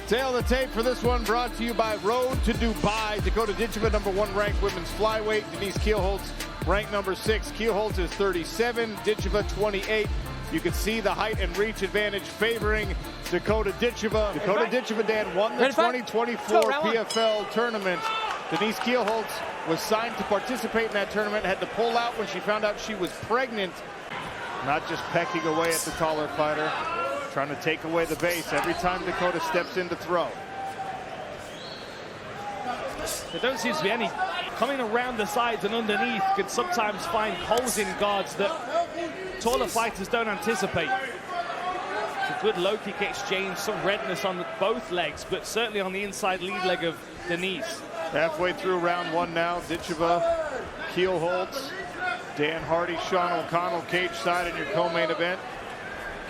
Tail of the tape for this one brought to you by Road to Dubai. Dakota Ditcheva, #1 ranked women's flyweight. Denise Kielholtz, ranked #6. Kielholtz is 37, Ditcheva 28. You can see the height and reach advantage favoring Dakota Ditcheva. Dakota Ditcheva, Dan, won the 2024 PFL tournament. Denise Kielholtz was signed to participate in that tournament, had to pull out when she found out she was pregnant. Not just pecking away at the taller fighter, trying to take away the base every time Dakota steps in to throw. There don't seem to be any coming around the sides and underneath. Can sometimes find holes in guards that taller fighters don't anticipate. It's a good low kick exchange, some redness on both legs, but certainly on the inside lead leg of Denise. Halfway through round one now, Ditcheva, Kielholtz, Dan Hardy, Sean O'Connell, cage side in your co-main event.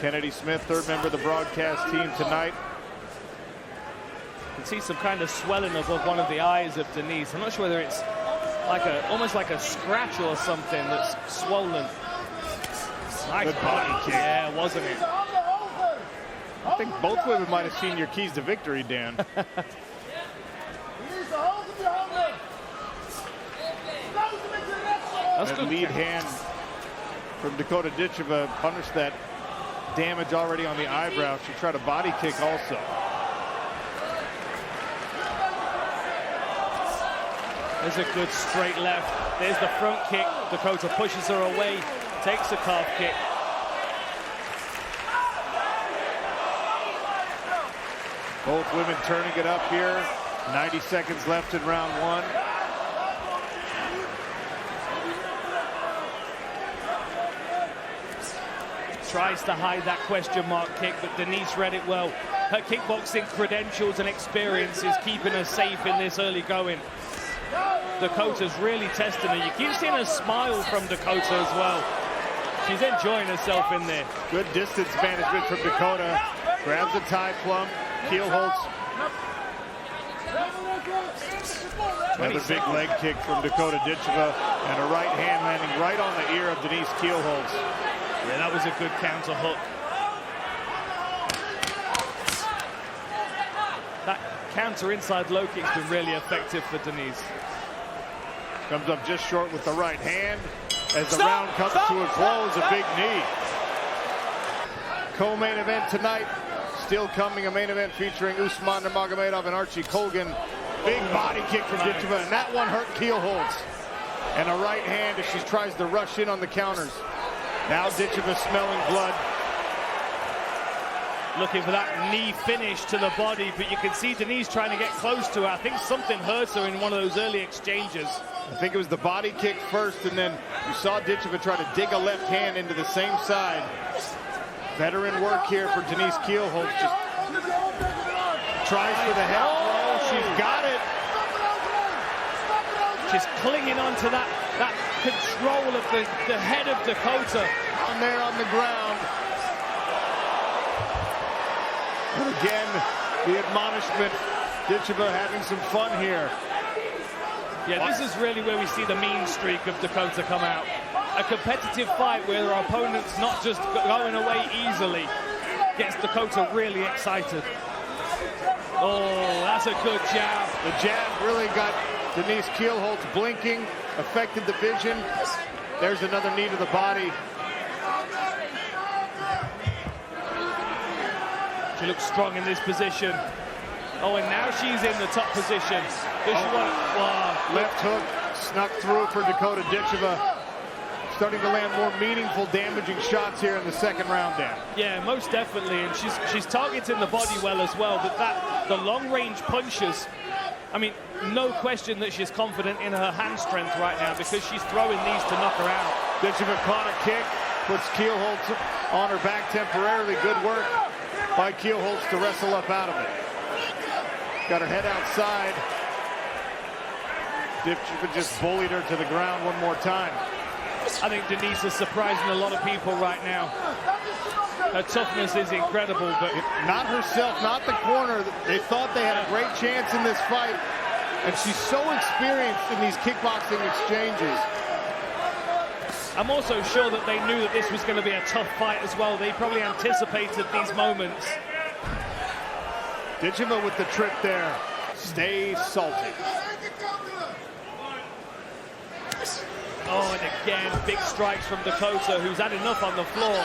Kennedy Smith, third member of the broadcast team tonight. You can see some kind of swelling above one of the eyes of Denise. I'm not sure whether it's like almost like a scratch or something that's swollen. Nice good body kick. Yeah, wasn't it? I think both women might have seen your keys to victory, Dan. That's that good. Lead hand from Dakota Ditcheva punished that damage already on the eyebrow. She tried a body kick also. There's a good straight left. There's the front kick. Dakota pushes her away, takes a calf kick. Both women turning it up here. 90 seconds left in round one. Tries to hide that question mark kick, but Denise read it well. Her kickboxing credentials and experience is keeping her safe in this early going. Dakota's really testing her. You keep seeing a smile from Dakota as well. She's enjoying herself in there. Good distance management from Dakota. Grabs a tie plum. Kielholtz. Another big leg kick from Dakota Ditcheva, and a right hand landing right on the ear of Denise Kielholtz. Yeah, that was a good counter hook. That counter inside low kick's been really effective for Denise. Comes up just short with the right hand. As the round comes to a close, a big knee. Co-main event tonight. Still coming, a main event featuring Usman Nurmagomedov and Archie Colgan. Big body kick from Ditcheva, and that one hurt Kielholtz. And a right hand as she tries to rush in on the counters. Now Ditcheva smelling blood. Looking for that knee finish to the body, but you can see Denise trying to get close to her. I think something hurts her in one of those early exchanges. I think it was the body kick first, and then you saw Ditcheva try to dig a left hand into the same side. Veteran work here for Denise Kielholtz. Just tries for the head throw. She's got it. She's clinging on to that control of the head of Dakota. On there on the ground. But again, the admonishment. Ditcheva having some fun here. Yeah, this is really where we see the mean streak of Dakota come out. A competitive fight where her opponent's not just going away easily gets Dakota really excited. Oh, that's a good jab. The jab really got Denise Kielholtz blinking, affected the vision. There's another knee to the body. She looks strong in this position. Oh, and now she's in the top position. Left hook snuck through for Dakota Ditcheva. Starting to land more meaningful, damaging shots here in the second round, Dan. Yeah, most definitely, and she's targeting the body well as well. But the long-range punches, I mean, no question that she's confident in her hand strength right now because she's throwing these to knock her out. Ditcheva caught a kick, puts Kielholtz on her back temporarily. Good work by Kielholtz to wrestle up out of it. Got her head outside. Ditcheva just bullied her to the ground one more time. I think Denise is surprising a lot of people right now. Her toughness is incredible, but not herself, not the corner. They thought they had a great chance in this fight, and she's so experienced in these kickboxing exchanges. I'm also sure that they knew that this was going to be a tough fight as well. They probably anticipated these moments. Ditcheva with the trip there. Stay salty. Oh, and again, big strikes from Dakota, who's had enough on the floor.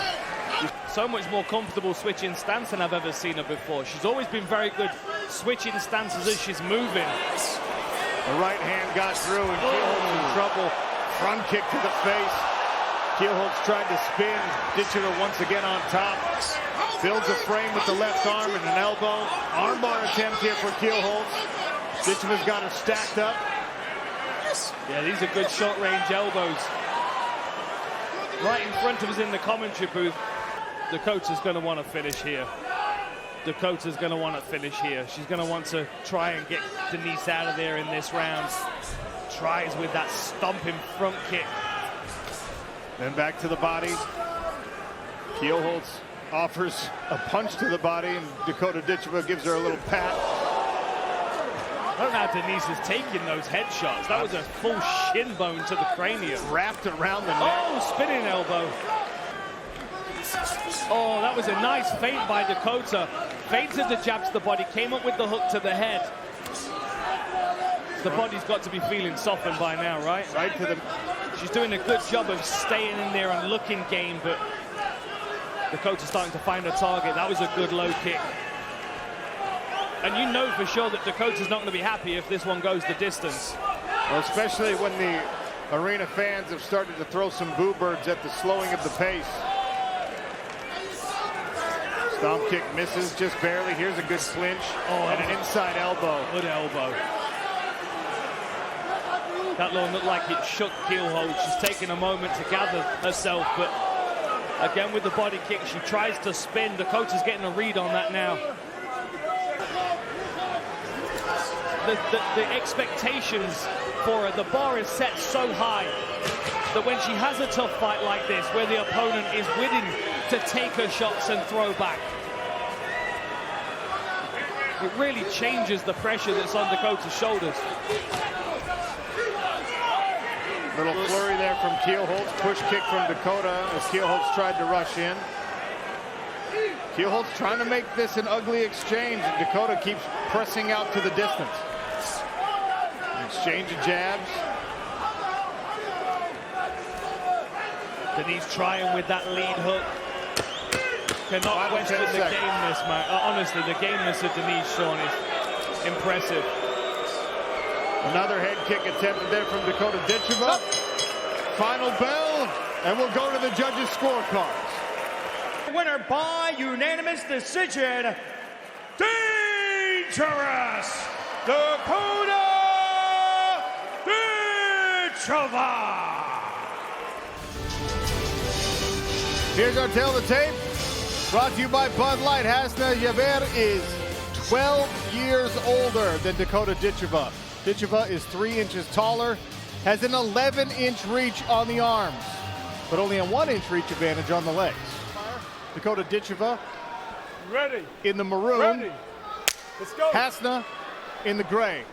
So much more comfortable switching stance than I've ever seen her before. She's always been very good switching stances as she's moving. The right hand got through, and Keelholtz in trouble. Front kick to the face. Keelholtz tried to spin. Ditcheva once again on top. Builds a frame with the left arm and an elbow. Armbar attempt here for Keelholtz. Ditcheva's got her stacked up. Yeah, these are good short-range elbows. Right in front of us in the commentary booth. Dakota's going to want to finish here. Dakota's going to want to finish here. She's going to want to try and get Denise out of there in this round. Tries with that stomping front kick. Then back to the body. Keelholtz offers a punch to the body, and Dakota Ditcheva gives her a little pat. I don't know how Denise is taking those headshots. That was a full shin bone to the cranium. Wrapped around the neck. Oh, spinning elbow. Oh, that was a nice feint by Dakota. Feinted the jab to the body, came up with the hook to the head. The body's got to be feeling softened by now, right? Right to the... She's doing a good job of staying in there and looking game, but Dakota's starting to find her target. That was a good low kick. And you know for sure that Dakota's not going to be happy if this one goes the distance. Well, especially when the arena fans have started to throw some boo birds at the slowing of the pace. Stomp kick misses just barely. Here's a good clinch. Oh, and an inside elbow. Good elbow. That one looked like it shook Keelholtz. She's taking a moment to gather herself, but again with the body kick, she tries to spin. Dakota's getting a read on that now. The expectations for her, the bar is set so high that when she has a tough fight like this, where the opponent is willing to take her shots and throw back, it really changes the pressure that's on Dakota's shoulders. Little flurry there from Keelholtz. Push kick from Dakota as Keelholtz tried to rush in. Keelholtz trying to make this an ugly exchange, and Dakota keeps pressing out to the distance. Exchange of jabs. Denise trying with that lead hook. Cannot question the gameness, man. Honestly, the gameness of Denise, Sean, is impressive. Another head kick attempted there from Dakota Ditcheva. Final bell, and we'll go to the judges' scorecards. Winner by unanimous decision, Dangerous Dakota Ditcheva. Here's our tail of the tape, brought to you by Bud Light. Hasna Yaver is 12 years older than Dakota Ditcheva. Ditcheva is 3 inches taller, has an 11-inch reach on the arms, but only a 1-inch reach advantage on the legs. Dakota Ditcheva Ready. in the maroon. Ready. Let's go. Hasna in the gray.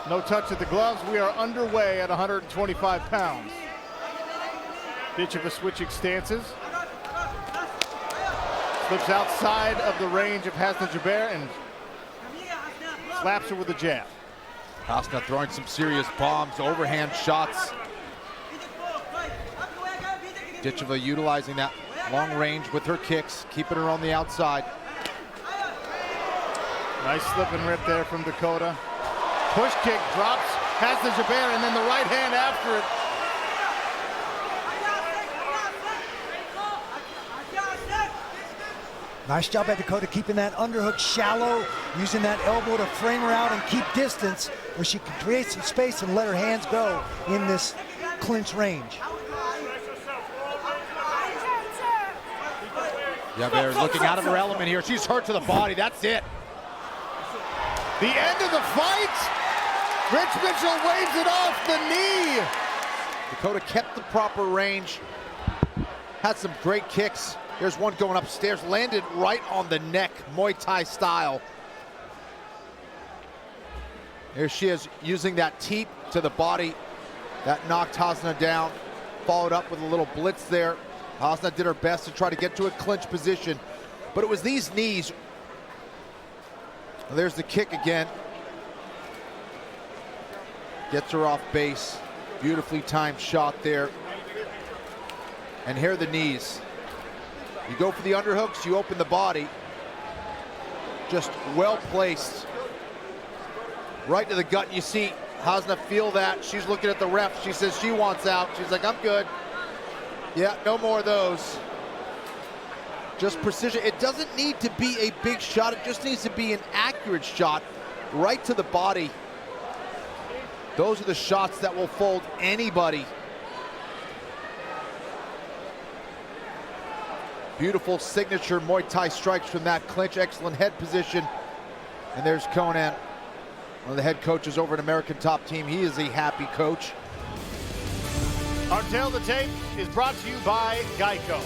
No touch at the gloves. We are underway at 125 pounds. Ditcheva switching stances. Slips outside of the range of Hasna Jaber and slaps her with a jab. Hasna throwing some serious bombs, overhand shots. Ditcheva utilizing that long range with her kicks, keeping her on the outside. Nice slip and rip there from Dakota. Push kick drops Hasna Jaber, and then the right hand after it. Nice job by Dakota keeping that underhook shallow, using that elbow to frame her out and keep distance where she can create some space and let her hands go in this clinch range. Jaber looking out of her element here. She's hurt to the body. That's it. The end of the fight. Rich Mitchell waves it off the knee. Dakota kept the proper range. Had some great kicks. There's one going upstairs, landed right on the neck, Muay Thai style. There she is, using that teep to the body. That knocked Hasna down. Followed up with a little blitz there. Hasna did her best to try to get to a clinch position. But it was these knees Well, there's the kick again. Gets her off base. Beautifully timed shot there. And here are the knees. You go for the underhooks, you open the body. Just well placed. Right to the gut. And you see Hasna feel that. She's looking at the ref. She says she wants out. She's like, I'm good. Yeah, no more of those. Just precision. It doesn't need to be a big shot. It just needs to be an accurate shot right to the body. Those are the shots that will fold anybody. Beautiful signature Muay Thai strikes from that clinch. Excellent head position. And there's Conan, one of the head coaches over at American Top Team. He is a happy coach. Our Tale of the Tape is brought to you by Geico.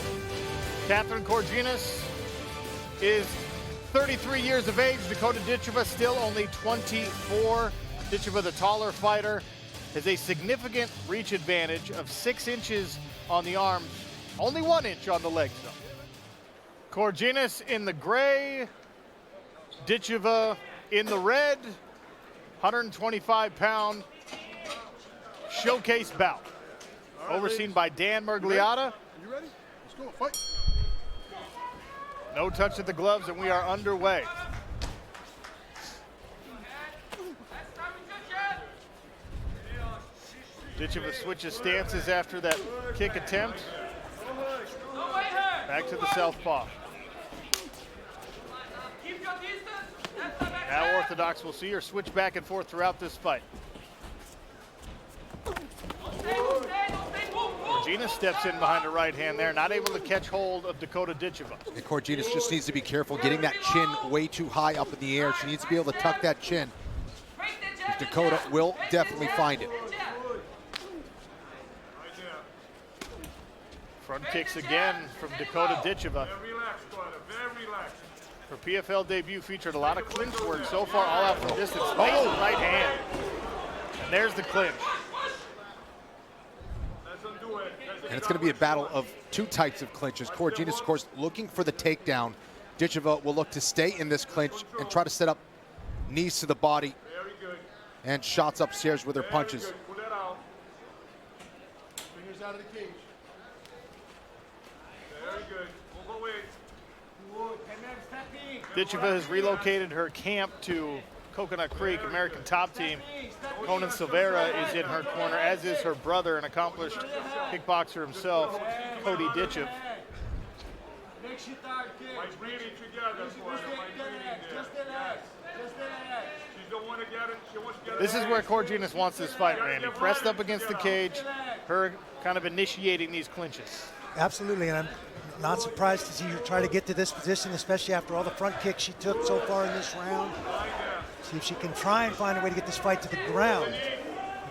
Catherine Korginas is 33 years of age. Dakota Ditcheva still only 24. Ditcheva, the taller fighter, has a significant reach advantage of 6 inches on the arms, only 1 inch on the legs, though. Korginas in the gray, Ditcheva in the red, 125-pound showcase bout. Overseen by Dan Mergliata. You ready? Let's go, fight. No touch of the gloves, and we are underway. Ditcheva switches stances after that kick attempt. Back to the southpaw. Now Orthodox will see her switch back and forth throughout this fight. Korginas steps in behind her right hand there, not able to catch hold of Dakota Ditcheva. And Korginas just needs to be careful getting that chin way too high up in the air. She needs to be able to tuck that chin. Dakota will definitely find it. Front kicks again from Dakota Ditcheva. Very relaxed, very relaxed. Her PFL debut featured a lot of clinch work so far, all out from distance. Oh, right hand. And there's the clinch. And it's going to be a battle of 2 types of clinches. Korginas, of course, looking for the takedown. Ditcheva will look to stay in this clinch and try to set up knees to the body and shots upstairs with her punches. Pull that out. Fingers out of the cage. Very good. Move away. Ditcheva has relocated her camp to Coconut Creek. American Top Team Conan Silveira is in her corner, as is her brother, an accomplished kickboxer himself, Cody Ditchev. My breathing together for her. My breathing there. She don't want to get it. She wants to get it. This is where Korginas wants this fight, Randy. Pressed up against the cage, her kind of initiating these clinches. Absolutely, and I'm not surprised to see her try to get to this position, especially after all the front kicks she took so far in this round. See if she can try and find a way to get this fight to the ground.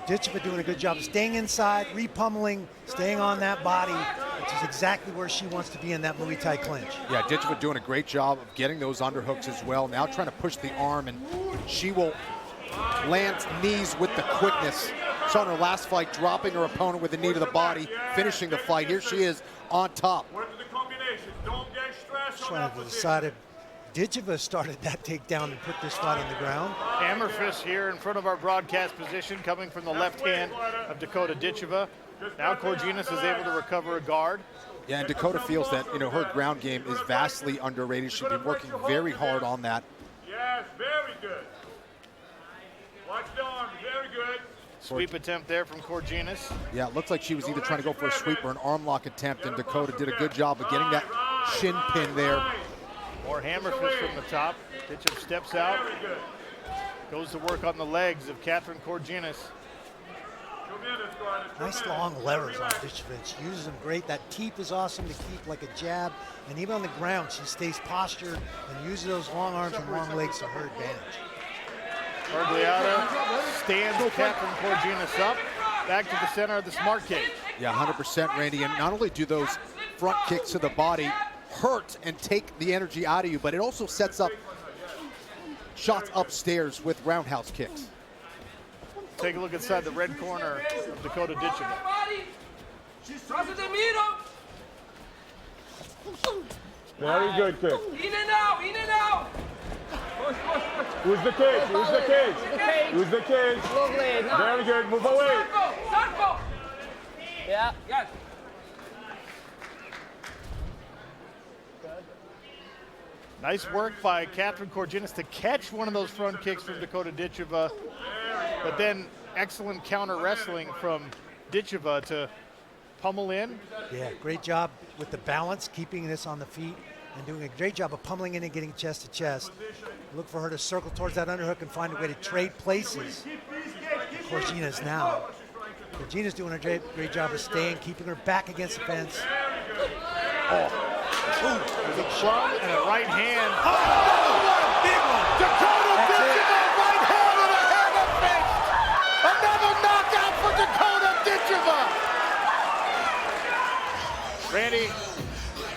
Ditcheva doing a good job of staying inside, repummeling, staying on that body, which is exactly where she wants to be in that Muay Thai clinch. Yeah, Ditcheva doing a great job of getting those underhooks as well. Now trying to push the arm, and she will land knees with the quickness. Saw in her last fight dropping her opponent with a knee to the body, finishing the fight. Here she is on top. Work to the combination. Don't get stressed on Trying that to position. decide if Ditcheva started that takedown and put this fight on the ground. Hammer fist here in front of our broadcast position, coming from the left hand of Dakota Ditcheva. Now Korginas is able to recover a guard. Yeah, and Dakota feels that, you know, her ground game is vastly underrated. She's been working very hard on that. Yes, very good. Watch the arm. Very good. Sweep attempt there from Korginas. Yeah, it looks like she was either trying to go for a sweep or an arm lock attempt, and Dakota did a good job of getting that shin pin there. More hammer fist from the top. Ditchev steps out. Goes to work on the legs of Catherine Korginas. Nice long levers on Ditcheva. She uses them great. That teep is awesome to keep like a jab. And even on the ground, she stays postured and uses those long arms and long legs to her advantage. Mergliata stands Catherine Korginas up. Back to the center of the smart cage. Yeah, 100%, Randy. And not only do those front kicks to the body hurt and take the energy out of you, but it also sets up shots upstairs with roundhouse kicks. Take a look inside the red corner of Dakota Ditcheva. Very good kick. In and out, in and out. Push, push, push. Use the cage. Use the cage. Use the cage. Very good. Move away. Yeah. Yes. Nice work by Catherine Korginis to catch one of those front kicks from Dakota Ditcheva, but then excellent counter wrestling from Ditcheva to pummel in. Yeah, great job with the balance, keeping this on the feet, and doing a great job of pummeling in and getting chest to chest. Look for her to circle towards that underhook and find a way to trade places. Korginis now. Korginis doing a great job of staying, keeping her back against the fence. There's a plum and a right hand. Big one. Dakota That's it. Ditcheva, right hand and a hammer fist. Another knockout for Dakota Ditcheva. Randy,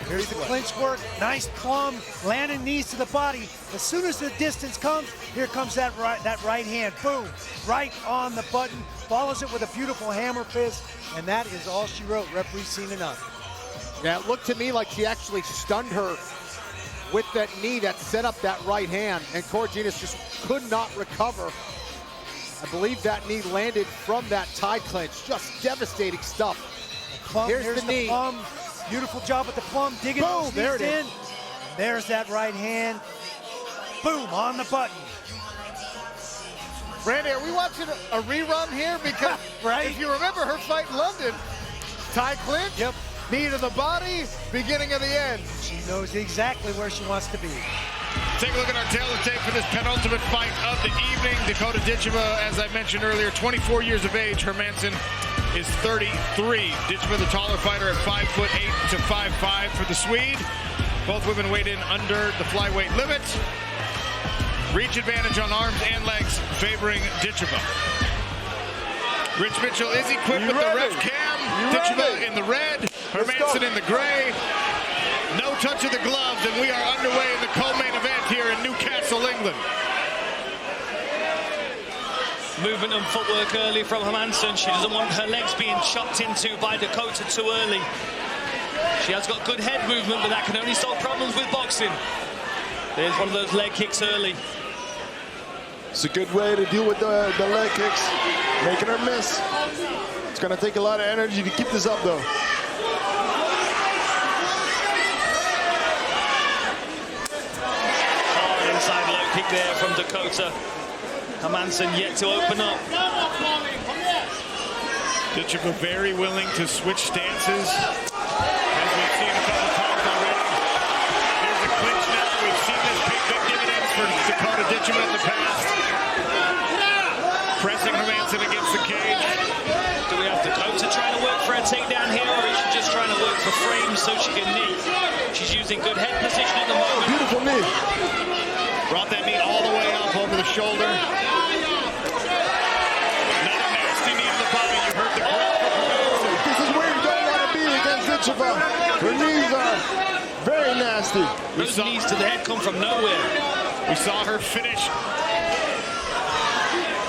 Here's the clinch work, nice plum, landing knees to the body. As soon as the distance comes, here comes that right hand, boom, right on the button, follows it with a beautiful hammer fist, and that is all she wrote. Referee seen enough. Yeah, it looked to me like she actually stunned her with that knee that set up that right hand, and Korginis just could not recover. I believe that knee landed from that tie clinch. Just devastating stuff. Plum, Here's the knee. plum. Beautiful job with the plum, digging Boom, those there knees it in. is. And there's that right hand. Boom, on the button. Randy, are we watching a rerun here? Because Right. if you remember her fight in London, tie clinch, Yep. knee to the body, beginning of the end. She knows exactly where she wants to be. Take a look at our tail of tape for this penultimate fight of the evening. Dakota Ditcheva, as I mentioned earlier, 24 years of age. Hermanson is 33. Ditcheva, the taller fighter, at 5'8" to 5'5" for the Swede. Both women weighed in under the flyweight limit. Reach advantage on arms and legs favoring Ditcheva. Rich Mitchell is equipped with the ref cam. Ditcheva in the red, Hermanson in the gray. No touch of the gloves, and we are underway in the co-main event here in Newcastle, England. Movement and footwork early from Hermanson. She doesn't want her legs being chopped into by Dakota too early. She has got good head movement, but that can only solve problems with boxing. There's one of those leg kicks early. It's a good way to deal with the leg kicks, making her miss. It's going to take a lot of energy to keep this up, though. Hard inside low kick there from Dakota. Hermanson yet to open up. Ditcheva very willing to switch stances, as we've seen a couple times already. There's a clinch now. We've seen this pay big dividends for Dakota Ditcheva in the past. Pressing Hermanson against the cage. Do we have Dakota trying to work for a takedown here, or is she just trying to work for frames so she can knee? She's using good head position at the moment. Beautiful knee. Brought that knee all the way up over the shoulder. Another nasty knee to the body. You heard the crowd. This is where you don't want to be against Ditcheva. Her knees are very nasty. Those knees to the head come from nowhere. We saw her finish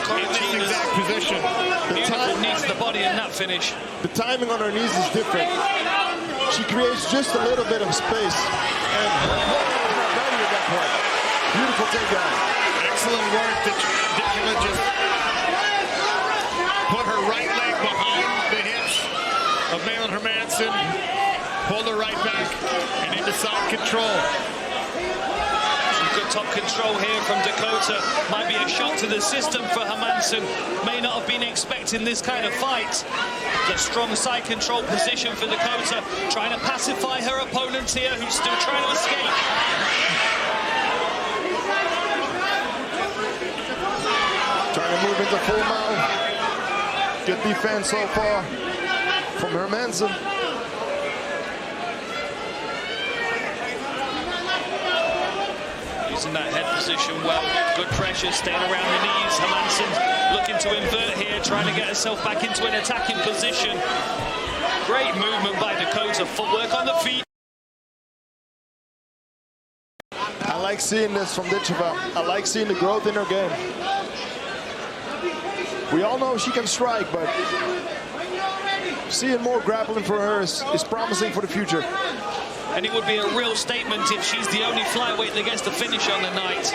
in this exact position. Beautiful knee to the body in that finish. The timing on her knees is different. She creates just a little bit of space. And she's not ready at that point. Beautiful takedown. Excellent work. Ditcheva just put her right leg behind the hips of Malin Hermanson, pulled her right back, and into side control. Some good top control here from Dakota. Might be a shock to the system for Hermanson. May not have been expecting this kind of fight. The strong side control position for Dakota, trying to pacify her opponent here, who's still trying to escape. Trying to move into full mount. Good defense so far from Hermanson. Using that head position well. Good pressure, staying around the knees. Hermanson looking to invert here, trying to get herself back into an attacking position. Great movement by Dakota. Footwork on the feet. I like seeing this from Ditcheva. I like seeing the growth in her game. We all know she can strike, but seeing more grappling for her is promising for the future. And it would be a real statement if she's the only flyweight that gets the finish on the night.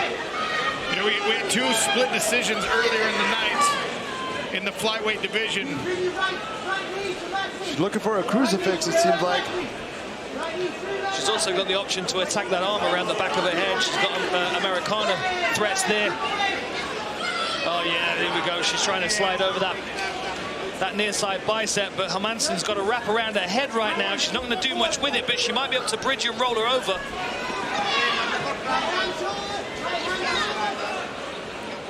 You know, we had 2 split decisions earlier in the night in the flyweight division. She's looking for a crucifix, it seems like. She's also got the option to attack that arm around the back of her head. She's got Americana threats there. Oh yeah, there we go. She's trying to slide over that near side bicep, but Hermansson's got a wrap around her head right now. She's not going to do much with it, but she might be able to bridge and roll her over.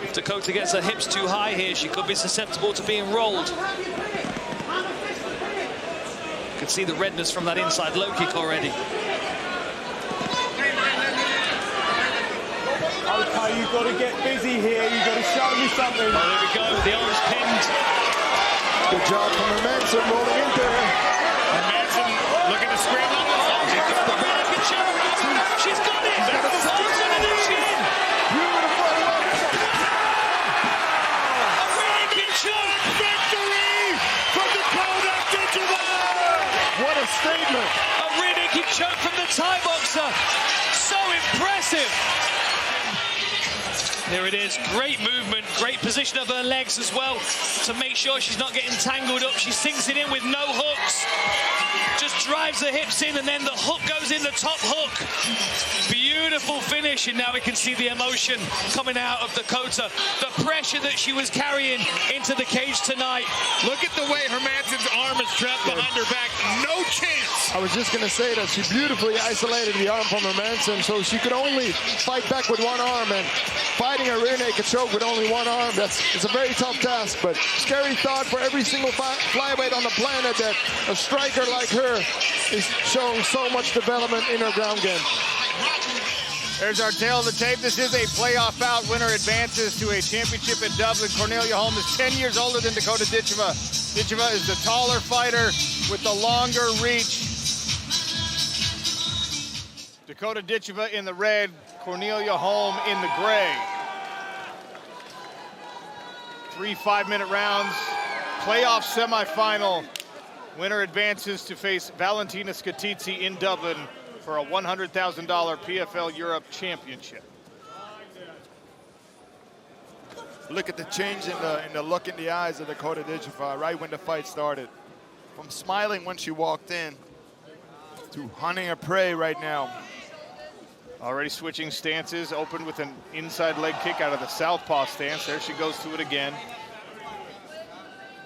If Dakota gets her hips too high here, she could be susceptible to being rolled. You can see the redness from that inside low kick already. Okay, you've got to get busy here. You've got to show me something. Oh, there we go. The arm's pinned. Good job from Hermansson rolling into her. Hermansson looking to scramble. She's got it. That's under the chin. Beautiful. A rear naked choke. Victory from Dakota Ditcheva. What a statement. A rear naked choke from the Thai boxer. So impressive. There it is, great movement, great position of her legs as well to make sure she's not getting tangled up. She sinks it in with no hooks, just drives the hips in, and then the hook goes in, the top hook. Beautiful finish, and now we can see the emotion coming out of Dakota, the pressure that she was carrying into the cage tonight. Look at the way Hermansson's arm is trapped behind her back. No chance. I was just going to say that she beautifully isolated the arm from Hermansson, so she could only fight back with one arm, and fighting a rear naked choke with only one arm, it's a very tough task, but scary thought for every single flyweight on the planet that a striker like her is showing so much development in her ground game. There's our tail of the tape. This is a playoff bout. Winner advances to a championship in Dublin. Cornelia Holm is 10 years older than Dakota Ditcheva. Ditcheva is the taller fighter with the longer reach. Dakota Ditcheva in the red, Cornelia Holm in the gray. 3 5-minute rounds, playoff semifinal. Winner advances to face Valentina Skatici in Dublin for a $100,000 PFL Europe Championship. Look at the change in the look in the eyes of Dakota Ditcheva right when the fight started. From smiling when she walked in to hunting her prey right now. Already switching stances, opened with an inside leg kick out of the southpaw stance. There she goes to it again.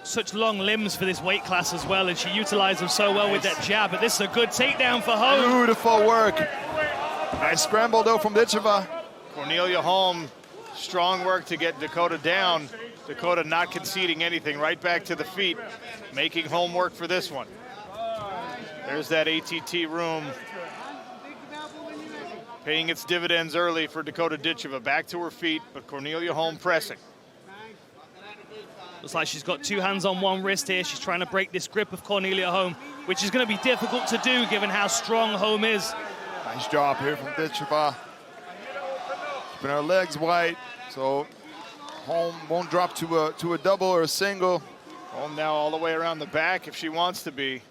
Such long limbs for this weight class as well, and she utilized them so well with that jab, but this is a good takedown for Holm. Beautiful work. Nice scramble though from Ditcheva. Cornelia Holm, strong work to get Dakota down. Dakota not conceding anything, right back to the feet, making Holm work for this one. There's that ATT room paying its dividends early for Dakota Ditcheva. Back to her feet, but Cornelia Holm pressing. Looks like she's got 2 hands on 1 wrist here. She's trying to break this grip of Cornelia Holm, which is going to be difficult to do given how strong Holm is. Nice job here from Ditcheva. Keeping her legs wide, so Holm won't drop to a double or a single. Holm now all the way around the back if she wants to be.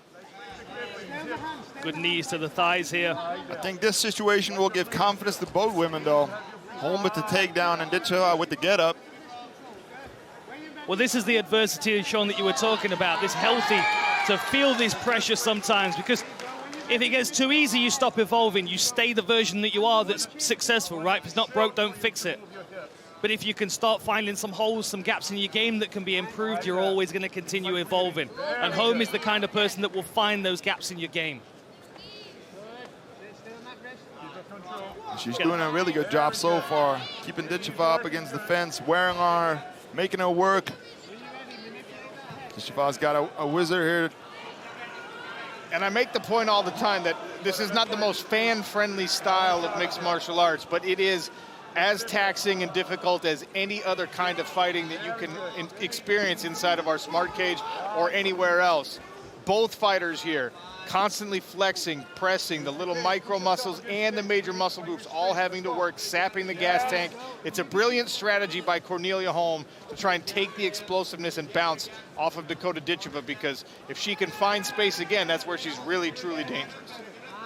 Good knees to the thighs here. I think this situation will give confidence to both women, though. Holm with the takedown and Ditcheva with the get-up. Well, this is the adversity, Sean, that you were talking about. This healthy to feel this pressure sometimes, because if it gets too easy, you stop evolving. You stay the version that you are that's successful, right? If it's not broke, don't fix it. But if you can start finding some holes, some gaps in your game that can be improved, you're always going to continue evolving. And Holm is the kind of person that will find those gaps in your game. She's doing a really good job so far, keeping Ditcheva up against the fence, wearing on her, making her work. Ditcheva's got a wizard here. And I make the point all the time that this is not the most fan-friendly style of mixed martial arts, but it is as taxing and difficult as any other kind of fighting that you can experience inside of our smart cage or anywhere else. Both fighters here constantly flexing, pressing, the little micro muscles and the major muscle groups all having to work, sapping the gas tank. It's a brilliant strategy by Cornelia Holm to try and take the explosiveness and bounce off of Dakota Ditcheva, because if she can find space again, that's where she's really, truly dangerous.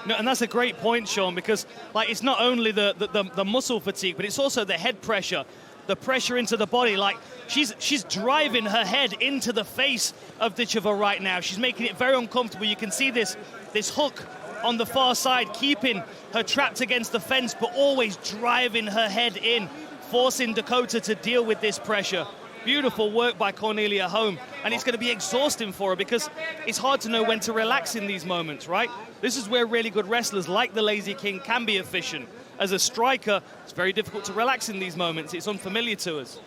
No, and that's a great point, Sean, because like it's not only the muscle fatigue, but it's also the head pressure, the pressure into the body. Like she's driving her head into the face of Ditcheva right now. She's making it very uncomfortable. You can see this hook on the far side, keeping her trapped against the fence, but always driving her head in, forcing Dakota to deal with this pressure. Beautiful work by Cornelia Holm, and it's going to be exhausting for her because it's hard to know when to relax in these moments, right? This is where really good wrestlers like the Lazy King can be efficient. As a striker, it's very difficult to relax in these moments. It's unfamiliar to us.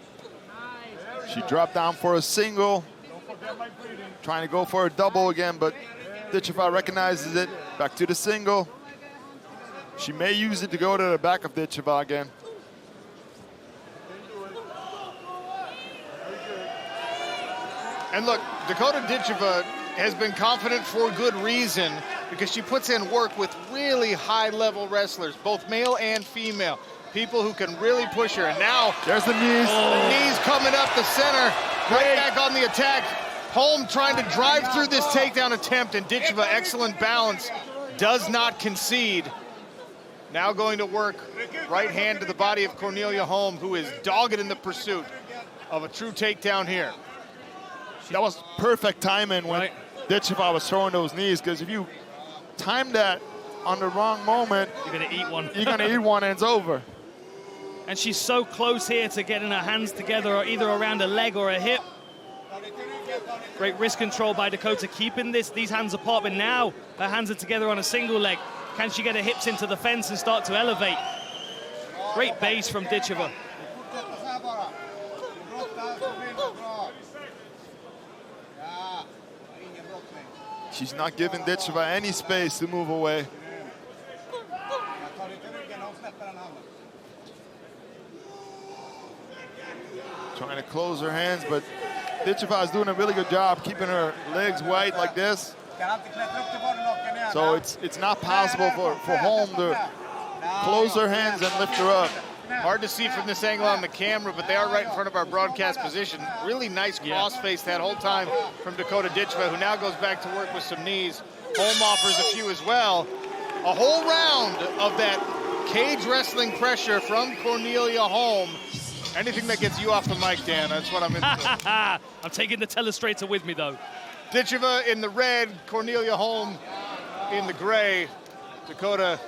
She dropped down for a single, trying to go for a double again, but Ditcheva recognizes it. Back to the single. She may use it to go to the back of Ditcheva again. And look, Dakota Ditcheva has been confident for good reason because she puts in work with really high-level wrestlers, both male and female, people who can really push her. And now there's the knees. The knees coming up the center, right back on the attack. Holm trying to drive through this takedown attempt, and Ditcheva, excellent balance, does not concede. Now going to work right hand to the body of Cornelia Holm, who is dogged in the pursuit of a true takedown here. That was perfect timing when Ditcheva was throwing those knees, because if you time that on the wrong moment, you're going to eat one. You're going to eat one and it's over. And she's so close here to getting her hands together, or either around a leg or a hip. Great wrist control by Dakota, keeping these hands apart, but now her hands are together on a single leg. Can she get her hips into the fence and start to elevate? Great base from Ditcheva. She's not giving Ditcheva any space to move away. Trying to close her hands, but Ditcheva is doing a really good job keeping her legs wide like this. So it's not possible for Holm to close her hands and lift her up. Hard to see from this angle on the camera, but they are right in front of our broadcast position. Really nice cross-face that whole time from Dakota Ditcheva, who now goes back to work with some knees. Holm offers a few as well. A whole round of that cage wrestling pressure from Cornelia Holm. Anything that gets you off the mic, Dan, that's what I'm into. I'm taking the telestrator with me, though. Ditcheva in the red, Cornelia Holm in the gray. Dakota.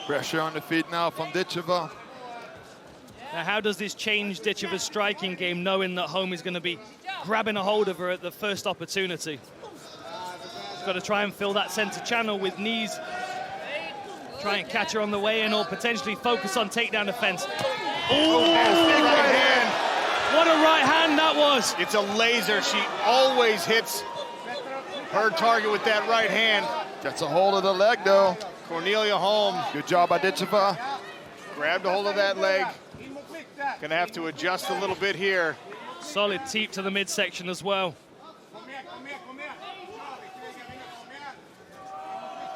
Pressure on the feet now from Ditcheva. Now, how does this change Ditcheva's striking game, knowing that Holm is going to be grabbing a hold of her at the first opportunity? She's got to try and fill that center channel with knees. Try and catch her on the way in, or potentially focus on takedown defense. Oh, right hand. What a right hand that was. It's a laser. She always hits her target with that right hand. Gets a hold of the leg, though. Cornelia Holm. Good job by Ditcheva. Grabbed a hold of that leg. Gonna have to adjust a little bit here. Solid teep to the midsection as well.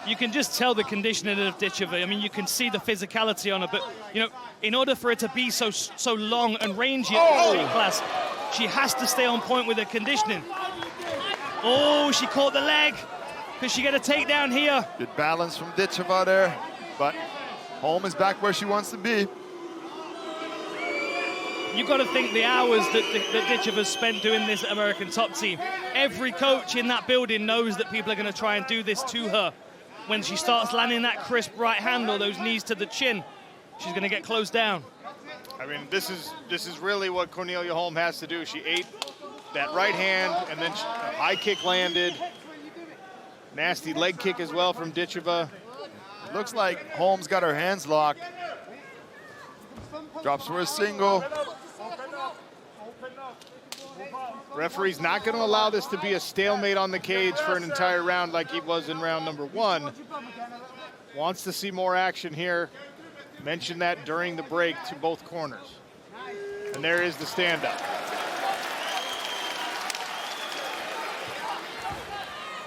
You can just tell the conditioning of Ditcheva. I mean, you can see the physicality on her, but, you know, in order for her to be so long and rangy at the weight class, she has to stay on point with her conditioning. Oh, she caught the leg. Could she get a takedown here? Good balance from Ditcheva there, but Holm is back where she wants to be. You've got to think the hours that Ditcheva spent doing this American Top Team. Every coach in that building knows that people are going to try and do this to her. When she starts landing that crisp right hand or those knees to the chin, she's going to get closed down. I mean, this is really what Cornelia Holm has to do. She ate that right hand, and then a high kick landed. Nasty leg kick as well from Ditcheva. It looks like Holm's got her hands locked. Drops for a single. Referee's not going to allow this to be a stalemate on the cage for an entire round like he was in round number 1. Wants to see more action here. Mentioned that during the break to both corners. And there is the stand-up.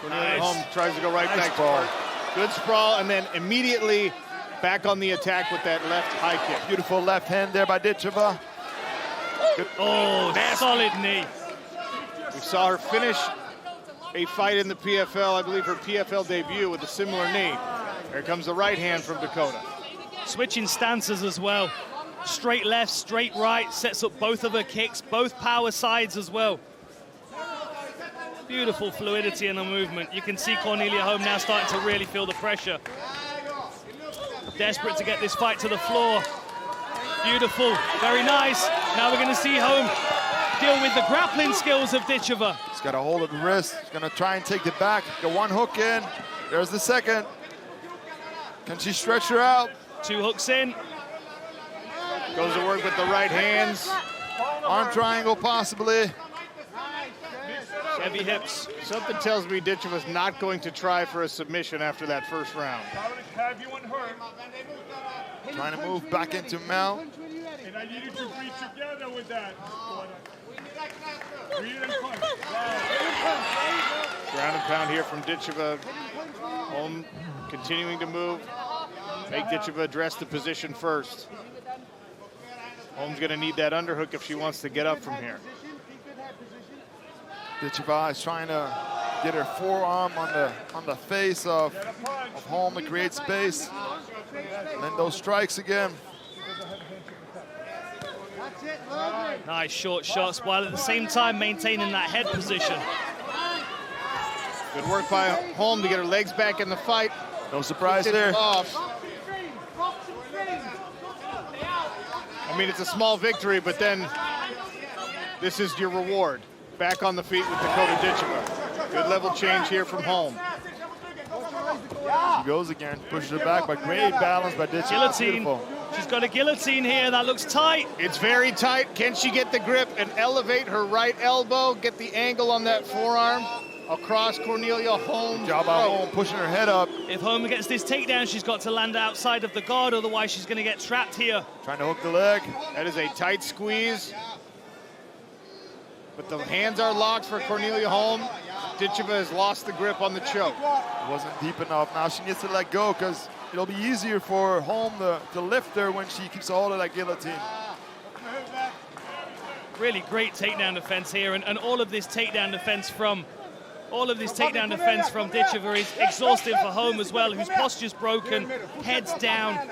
Cornelia Holm tries to go right back to her. Good sprawl, and then immediately back on the attack with that left high kick. Beautiful left hand there by Ditcheva. Oh, solid knee. We saw her finish a fight in the PFL, I believe her PFL debut with a similar knee. Here comes the right hand from Dakota. Switching stances as well. Straight left, straight right, sets up both of her kicks, both power sides as well. Beautiful fluidity in the movement. You can see Cornelia Holm now starting to really feel the pressure. Desperate to get this fight to the floor. Beautiful, very nice. Now we're going to see Holm deal with the grappling skills of Ditcheva. He's got a hold of the wrist. He's going to try and take it back. Got one hook in. There's the second. Can she stretch her out? 2 hooks in. Goes to work with the right hands. Arm triangle possibly. Heavy hips. Something tells me Ditcheva's not going to try for a submission after that first round. Have you and her. Trying to move back into mount. And I need you to reach together with that. Read and punch. Ground and pound here from Ditcheva. Holm continuing to move. Make Ditcheva address the position first. Holm's going to need that underhook if she wants to get up from here. Ditcheva is trying to get her forearm on the face of Holm to create space. And then those strikes again. Nice short shots, while at the same time maintaining that head position. Good work by Holm to get her legs back in the fight. No surprise there. Off. I mean, it's a small victory, but then this is your reward. Back on the feet with Dakota Ditcheva. Good level change here from Holm. She goes again, pushes her back, but great balance by Ditcheva. Guillotine. Beautiful. She's got a guillotine here. That looks tight. It's very tight. Can she get the grip and elevate her right elbow? Get the angle on that forearm across Cornelia Holm's Job by Holm, pushing her head up. If Holm gets this takedown, she's got to land outside of the guard, otherwise she's going to get trapped here. Trying to hook the leg. That is a tight squeeze. But the hands are locked for Cornelia Holm. Ditcheva has lost the grip on the choke. It wasn't deep enough. Now she needs to let go because it'll be easier for Holm to lift her when she keeps a hold of that guillotine. Really great takedown defense here, and all of this takedown defense from Ditcheva is exhausting for Holm as well, whose posture's broken, head's down.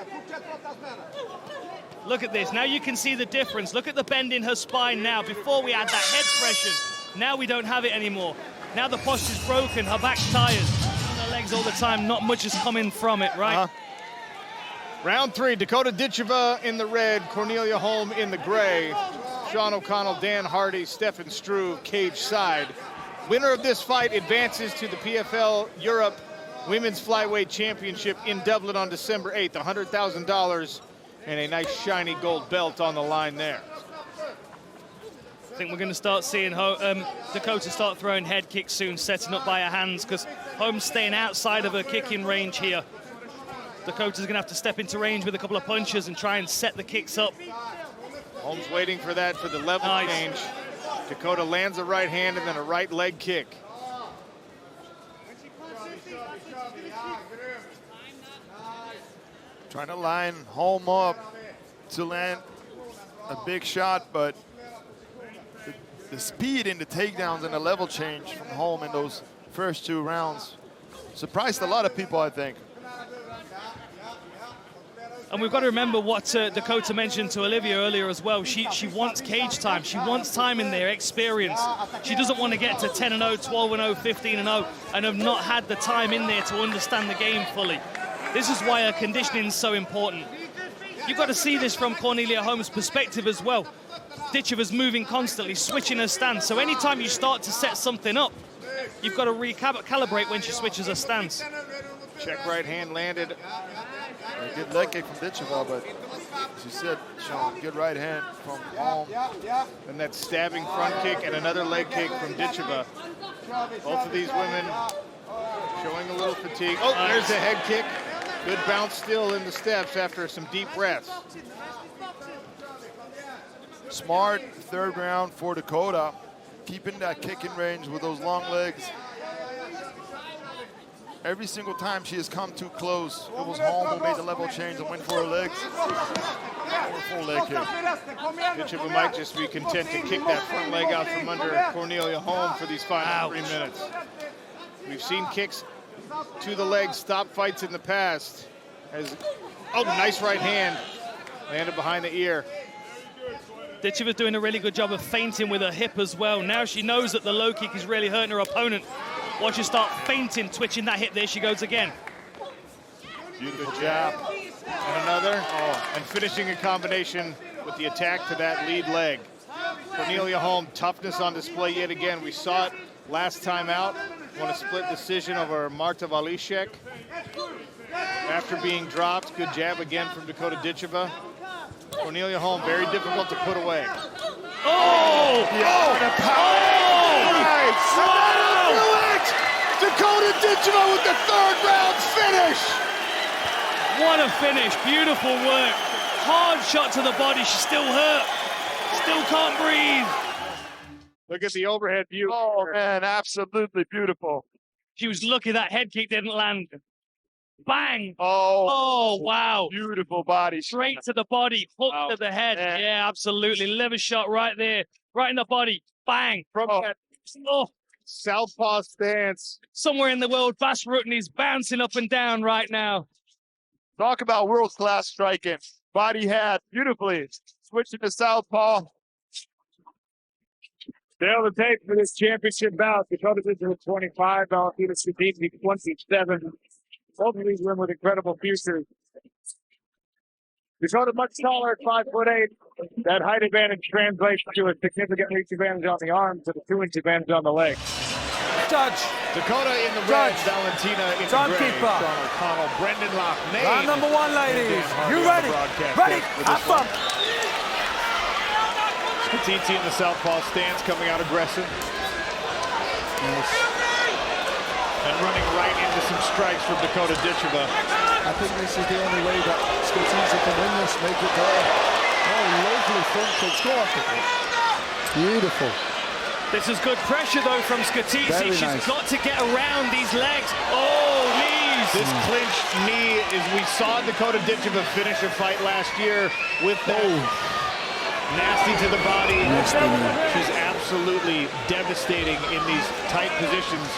Look at this. Now you can see the difference. Look at the bend in her spine now. Before we had that head pressure. Now we don't have it anymore. Now the posture's broken. Her back's tired. Her legs all the time. Not much is coming from it, right? Round 3, Dakota Ditcheva in the red, Cornelia Holm in the gray. Sean O'Connell, Dan Hardy, Stefan Struve, cage side. Winner of this fight advances to the PFL Europe Women's Flyweight Championship in Dublin on December 8th. $100,000 and a nice shiny gold belt on the line there. I think we're going to start seeing Dakota start throwing head kicks soon, setting up by her hands, because Holm's staying outside of her kicking range here. Dakota's going to have to step into range with a couple of punches and try and set the kicks up. Holm's waiting for that for the level change. Dakota lands a right hand and then a right leg kick. Trying to line Holm up to land a big shot, but the speed in the takedowns and the level change from Holm in those first 2 rounds surprised a lot of people, I think. And we've got to remember what Dakota mentioned to Olivia earlier as well. She wants cage time. She wants time in there, experience. She doesn't want to get to 10-0, 12-0, 15-0, and have not had the time in there to understand the game fully. This is why her conditioning is so important. You've got to see this from Cornelia Holm's perspective as well. Ditcheva's moving constantly, switching her stance. So anytime you start to set something up, you've got to recalibrate when she switches her stance. Check right hand landed. A good leg kick from Ditcheva, but as you said, Sean, good right hand from Holm. And that stabbing front kick and another leg kick from Ditcheva. Both of these women showing a little fatigue. Oh, there's a head kick. Good bounce still in the steps after some deep breaths. Smart 3rd round for Dakota, keeping that kicking range with those long legs. Every single time she has come too close, it was Holm who made the level change and went for her legs. Or full leg kick. Ditcheva might just be content to kick that front leg out from under Cornelia Holm for these final 3 minutes. We've seen kicks to the legs stop fights in the past. Nice right hand. Landed behind the ear. Ditcheva's doing a really good job of feinting with her hip as well. Now she knows that the low kick is really hurting her opponent. Once you start feinting, twitching that hip, there she goes again. Good jab. And another. And finishing a combination with the attack to that lead leg. Cornelia Holm, toughness on display yet again. We saw it last time out. Won a split decision over Marta Walishek. After being dropped, good jab again from Dakota Ditcheva. Cornelia Holm, very difficult to put away. Oh! Wow! Dakota Ditcheva with the third round finish! What a finish, beautiful work. Hard shot to the body, she's still hurt. Still can't breathe. Look at the overhead view. Oh, man, absolutely beautiful. She was lucky that head kick didn't land. Bang! Oh, Wow. beautiful body. Straight to the body, hook to the head. Man. Yeah, absolutely. Liver shot right there, right in the body. Bang! Southpaw stance. Somewhere in the world, Bas Rutten is bouncing up and down right now. Talk about world-class striking. Body hat, beautifully. Switching to southpaw. Still the tape for this championship bout. Dakota Ditcheva 25, Valentina Skiditsy 27. Both of these women with incredible futures. Dakota much taller at 5'8". That height advantage translates to a significant reach advantage on the arms and a 2-inch advantage on the legs. Judge. Dakota in the red, Valentina in the gray. Sean O'Connell, Brendan Loughnane. Round number one, ladies. You ready? Ready? Have fun. Skiditsy in the southpaw stance, coming out aggressive. And running right into some strikes from Dakota Ditcheva. I think this is the only way that Skiditsy can win this, make it there. Oh, lovely front kicks. Go on, beautiful. This is good pressure, though, from Skiditsy. She's got to get around these legs. Oh, knees! This clinched knee is we saw Dakota Ditcheva finish a fight last year with that nasty to the body. She's absolutely devastating in these tight positions.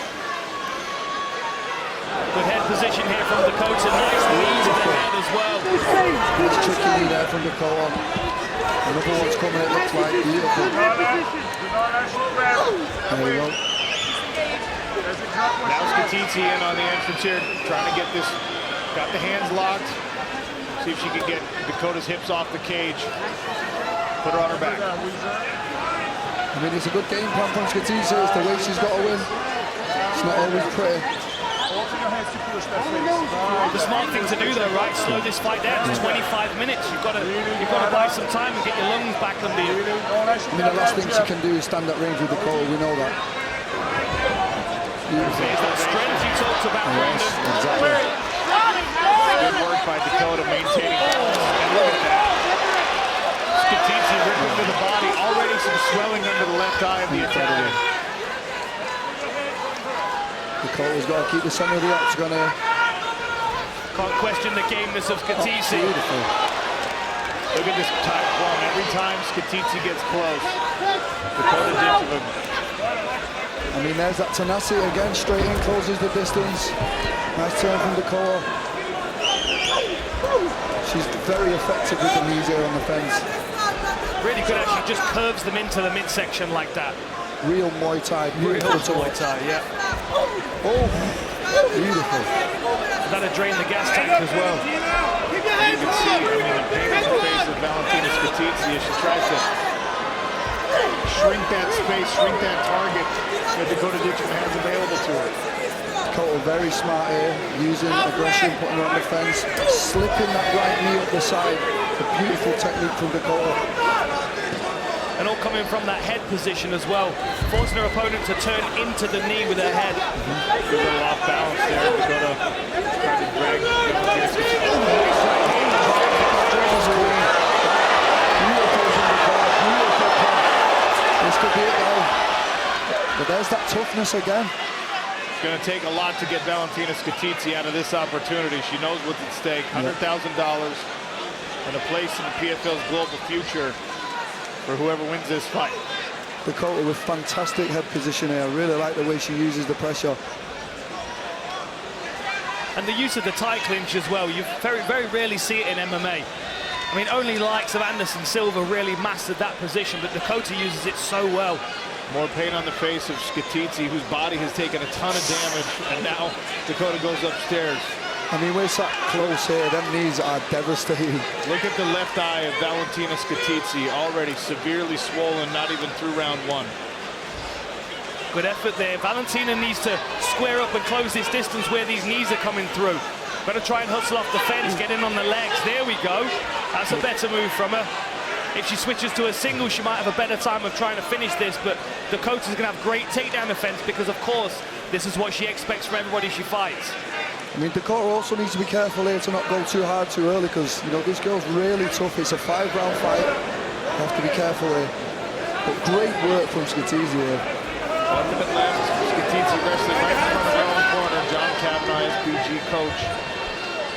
Good head position here from Dakota. Nice knee to the head as well. It's tricky there from Dakota. Another one's coming, it looks like. Beautiful. There we go. Now Skiditsy in on the entrance here, trying to get this, got the hands locked. See if she can get Dakota's hips off the cage. Put her on her back. I mean, it's a good game plan from Skiditsy. It's the way she's got to win. It's not always pretty. The smart thing to do, though, right? Slow this fight down to 25 minutes. You've got to buy some time and get your lungs back under you. I mean, the last thing she can do is stand at range with Dakota. We know that. There's that strength you talked about, Brandon. Exactly. Good work by Dakota maintaining balance. And look at that. Skiditsy ripping into the body. Already some swelling under the left eye of the attacker. Dakota's got to keep the center of the octagon here. Can't question the gameness of Skiditsy. Beautiful. Look at this tight form. Every time Skiditsy gets close, Dakota Ditcheva. I mean, there's that tenacity again. Straight in, closes the distance. Nice turn from Dakota. She's very effective with the knees here on the fence. Really good, actually. Just curves them into the midsection like that. Real Muay Thai. Real Muay Thai, yeah. Oh, beautiful. That'll drain the gas tank as well. You can see, I mean, the pain on the face of Valentina Skiditsy as she tries to shrink that space, shrink that target that Dakota Ditcheva has available to her. Dakota very smart here, using aggression, putting her on the fence, slipping that right knee up the side. A beautiful technique from Dakota. And all coming from that head position as well, forcing her opponent to turn into the knee with her head. Good little off balance there. Dakota trying to drag Valentina Skiditsy. This could be it though. But there's that toughness again. It's going to take a lot to get Valentina Skiditsy out of this opportunity. She knows what's at stake. $100,000 and a place in the PFL's global future for whoever wins this fight. Dakota with fantastic head position here. I really like the way she uses the pressure. And the use of the tie clinch as well. You very, very rarely see it in MMA. I mean, only likes of Anderson Silva really mastered that position, but Dakota uses it so well. More pain on the face of Skitidze, whose body has taken a ton of damage, and now Dakota goes upstairs. I mean, we're sat close here. Them knees are devastating. Look at the left eye of Valentina Skitidze, already severely swollen, not even through round one. Good effort there. Valentina needs to square up and close this distance where these knees are coming through. Better try and hustle off the fence, get in on the legs. There we go. That's a better move from her. If she switches to a single, she might have a better time of trying to finish this, but Dakota's going to have great takedown defense because, of course, this is what she expects from everybody she fights. I mean, Dakota also needs to be careful here to not go too hard too early because, you know, this girl's really tough. It's a 5-round fight. You have to be careful here. But great work from Skitidze here. Ultimate left, Skitidze wrestling right in front of her own corner. John Kavanaugh, SBG coach,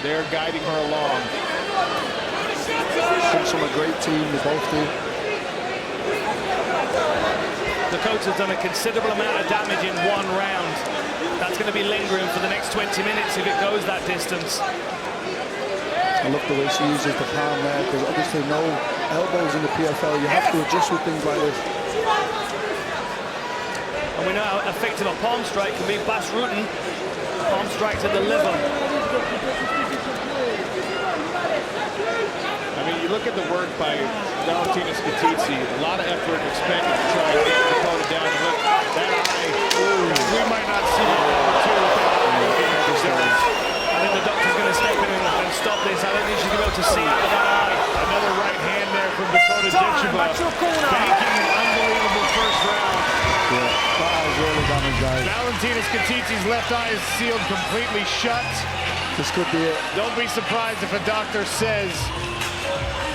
they're guiding her along. Comes from a great team, they both do. Dakota's done a considerable amount of damage in one round. That's going to be lingering for the next 20 minutes if it goes that distance. I love the way she uses the palm there because obviously no elbows in the PFL. You have to adjust with things like this. And we know how effective a palm strike can be. Bas Rutten, palm strike to the liver. I mean, you look at the work by Valentina Skitidze, a lot of effort expended to try and get Dakota down. And look, that eye, we might not see it too. I think the doctor's going to step in and stop this. I don't think she's going to be able to see out of that eye. Another right hand there from Dakota Ditcheva, banking an unbelievable first round. Yeah, that eye's really damaged, guys. Valentina Skitidze's left eye is sealed completely shut. This could be it. Don't be surprised if a doctor says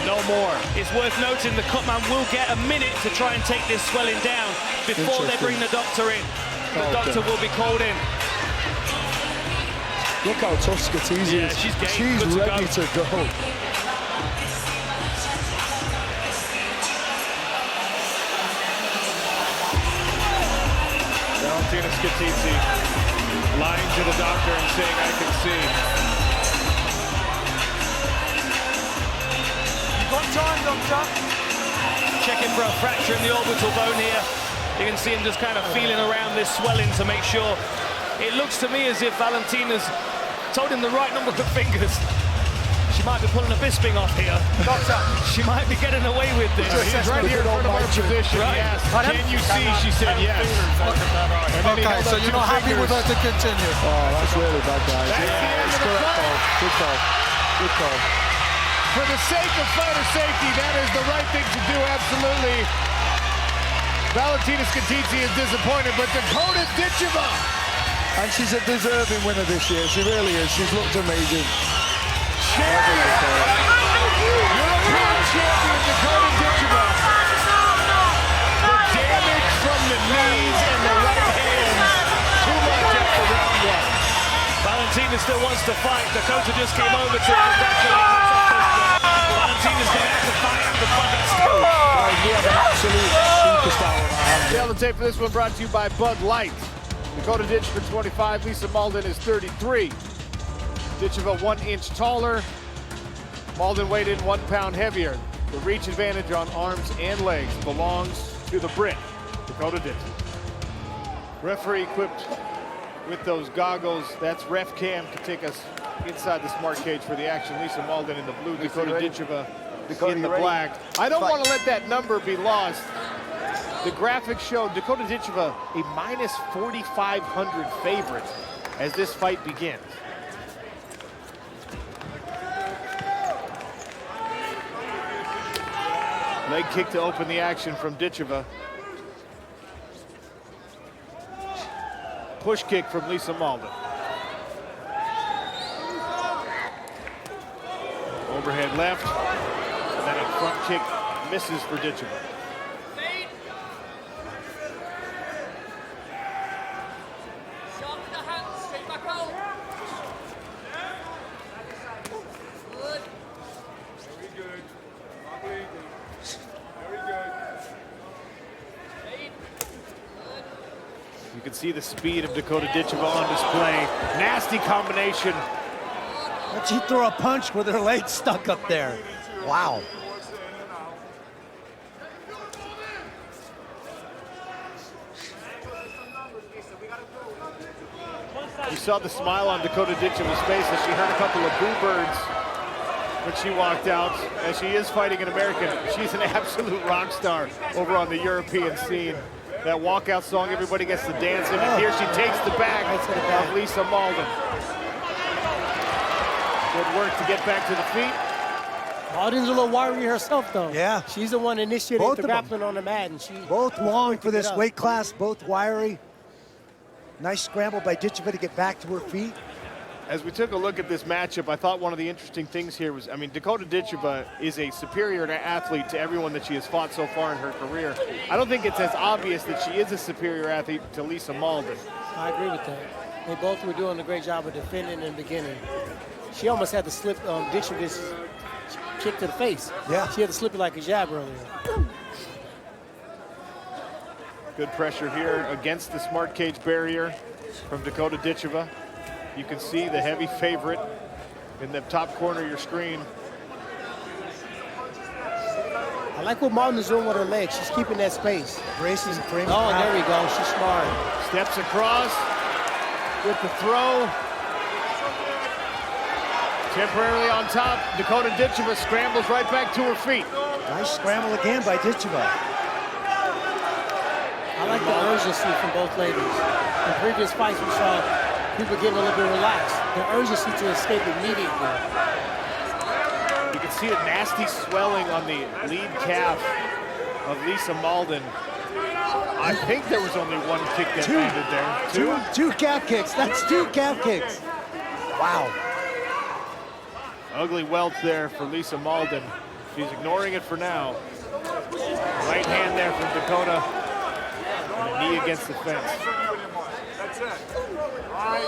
no more. It's worth noting the cutman will get a minute to try and take this swelling down before they bring the doctor in. The doctor will be called in. Look how tough Skitidze is. She's game. She's ready to go. Valentina Skitidze lying to the doctor and saying, I can see. You got time, doctor. Checking for a fracture in the orbital bone here. You can see him just kind of feeling around this swelling to make sure. It looks to me as if Valentina's told him the right number of fingers. She might be pulling a Bisping off here. Doctor. She might be getting away with this. He's right here in front of our position. Right. Yes. Can you see? She said yes. Okay, so you're not happy with her to continue? Oh, that's really bad, guys. That's the end of the Correct fight. call. Good call. Good call. For the sake of fighter safety, that is the right thing to do, absolutely. Valentina Skitidze is disappointed, but Dakota Ditcheva. And she's a deserving winner this year. She really is. She's looked amazing. European champion Dakota Ditcheva. The damage from the knees and the right hands. Too much after round one. Valentina still wants to fight. Dakota just came over to congratulate herself. Valentina's going to have to fight after fucking still. We have an absolute superstar on our hands. Tail and tape for this one brought to you by Bud Light. Dakota Ditcheva 25, Lisa Malden is 33. Ditcheva 1 inch taller. Malden weighed in 1 pound heavier. The reach advantage on arms and legs belongs to the Brit, Dakota Ditcheva. Referee equipped with those goggles. That's Ref Cam can take us inside the smart cage for the action. Lisa Malden in the blue, Dakota Ditcheva in the black. I don't want to let that number be lost. The graphics show Dakota Ditcheva a minus 4,500 favorite as this fight begins. Leg kick to open the action from Ditcheva. Push kick from Lisa Malden. Overhead left, and then a front kick misses for Ditcheva. You can see the speed of Dakota Ditcheva on display. Nasty combination. But she threw a punch with her leg stuck up there. Wow. You saw the smile on Dakota Ditcheva's face as she heard a couple of boo birds when she walked out. As she is fighting an American, she's an absolute rock star over on the European scene. That walkout song, everybody gets to dance in, and here she takes the back of Lisa Malden. Good work to get back to the feet. Malden's a little wiry herself, though. Yeah. She's the one initiating the grappling on the mat, and she both long for this weight class, both wiry. Nice scramble by Ditcheva to get back to her feet. As we took a look at this matchup, I thought one of the interesting things here was, I mean, Dakota Ditcheva is a superior athlete to everyone that she has fought so far in her career. I don't think it's as obvious that she is a superior athlete to Lisa Malden. I agree with that. They both were doing a great job of defending in the beginning. She almost had to slip Ditcheva's kick to the face. Yeah. She had to slip it like a jab earlier. Good pressure here against the smart cage barrier from Dakota Ditcheva. You can see the heavy favorite in the top corner of your screen. I like what Malden is doing with her legs. She's keeping that space. Bracing, framing. Oh, there we go. She's smart. Steps across with the throw. Temporarily on top, Dakota Ditcheva scrambles right back to her feet. Nice scramble again by Ditcheva. I like the urgency from both ladies. In previous fights, we saw people getting a little bit relaxed. The urgency to escape immediately. You can see a nasty swelling on the lead calf of Lisa Malden. I think there was only one kick that landed there. Two calf kicks. That's two calf kicks. Wow. Ugly welt there for Lisa Malden. She's ignoring it for now. Right hand there from Dakota. And a knee against the fence.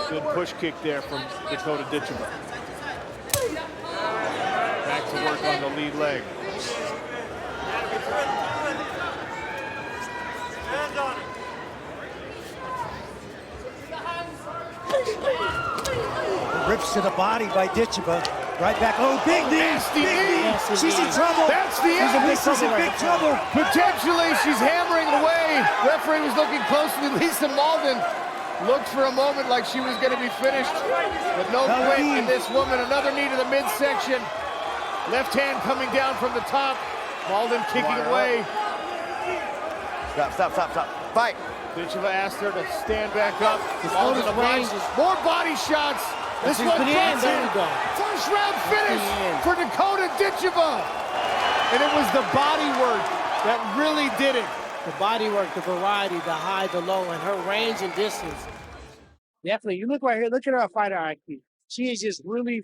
Good push kick there from Dakota Ditcheva. Back to work on the lead leg. Rips to the body by Ditcheva. Right back. Oh, big knee. Nasty knee. She's in trouble. That's the end. She's in big trouble. Potentially, she's hammering it away. Referee was looking closely. Lisa Malden looked for a moment like she was going to be finished, but no quit in this woman. Another knee to the midsection. Left hand coming down from the top. Malden kicking away. Stop. Fight. Ditcheva asked her to stand back up. Malden avoids more body shots. This one gets it. First round finish for Dakota Ditcheva. And it was the body work that really did it. The body work, the variety, the high, the low, and her range and distance. Definitely. You look right here. Look at her fighter IQ. She is just really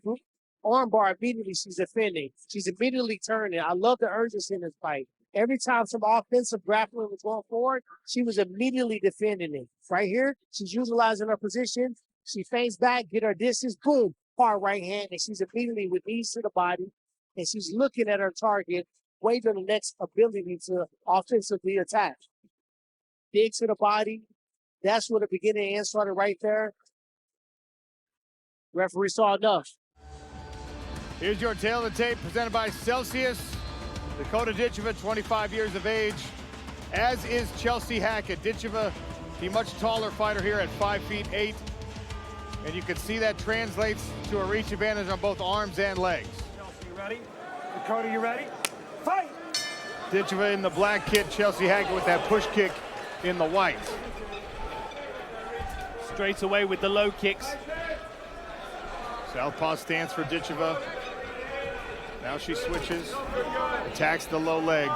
armbar immediately. She's defending. She's immediately turning. I love the urgency in this fight. Every time some offensive grappling was going forward, she was immediately defending it. Right here, she's utilizing her position. She feints back, get her distance, boom, hard right hand, and she's immediately with knees to the body, and she's looking at her target, waiting for the next ability to offensively attack. Big to the body. That's where the beginning and end started right there. Referee saw enough. Here's your tail of the tape presented by Celsius. Dakota Ditcheva, 25 years of age, as is Chelsea Hackett. Ditcheva, the much taller fighter here at 5'8". And you can see that translates to a reach advantage on both arms and legs. Chelsea, you ready? Dakota, you ready? Fight! Ditcheva in the black kit, Chelsea Hackett with that push kick in the white. Straight away with the low kicks. Southpaw stance for Ditcheva. Now she switches, attacks the low leg.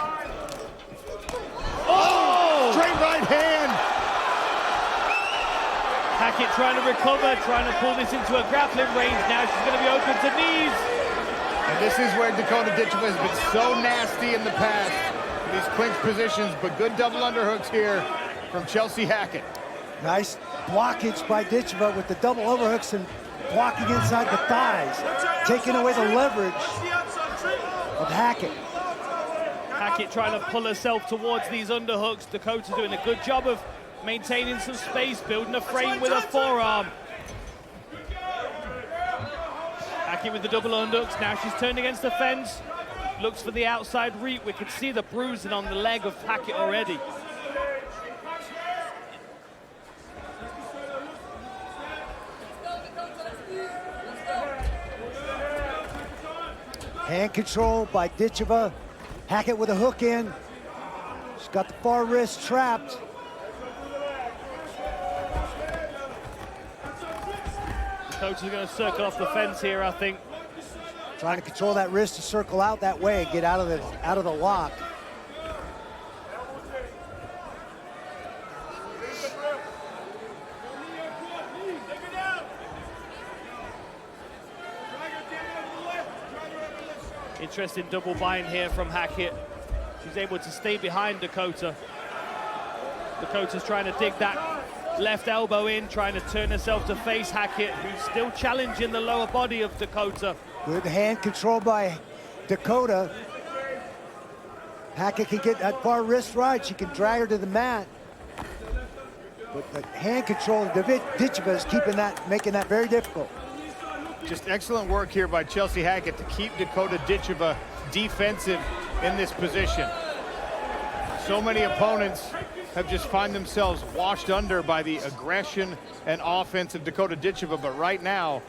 Oh! Straight right hand! Hackett trying to recover, trying to pull this into a grappling range. Now she's going to be open to knees. And this is where Dakota Ditcheva has been so nasty in the past. These clinch positions, but good double underhooks here from Chelsea Hackett. Nice blockage by Ditcheva with the double overhooks and blocking inside the thighs, taking away the leverage of Hackett. Hackett trying to pull herself towards these underhooks. Dakota doing a good job of maintaining some space, building a frame with a forearm. Hackett with the double underhooks. Now she's turned against the fence. Looks for the outside reap. We can see the bruising on the leg of Hackett already. Hand control by Ditcheva. Hackett with a hook in. She's got the far wrist trapped. Coach is going to circle off the fence here, I think. Trying to control that wrist to circle out that way and get out of the lock. Interesting double bind here from Hackett. She's able to stay behind Dakota. Dakota's trying to dig that left elbow in, trying to turn herself to face Hackett, who's still challenging the lower body of Dakota. Good hand control by Dakota. Hackett can get that far wrist right. She can drag her to the mat. But the hand control of Ditcheva is making that very difficult. Just excellent work here by Chelsea Hackett to keep Dakota Ditcheva defensive in this position. So many opponents have just find themselves washed under by the aggression and offense of Dakota Ditcheva, but right now,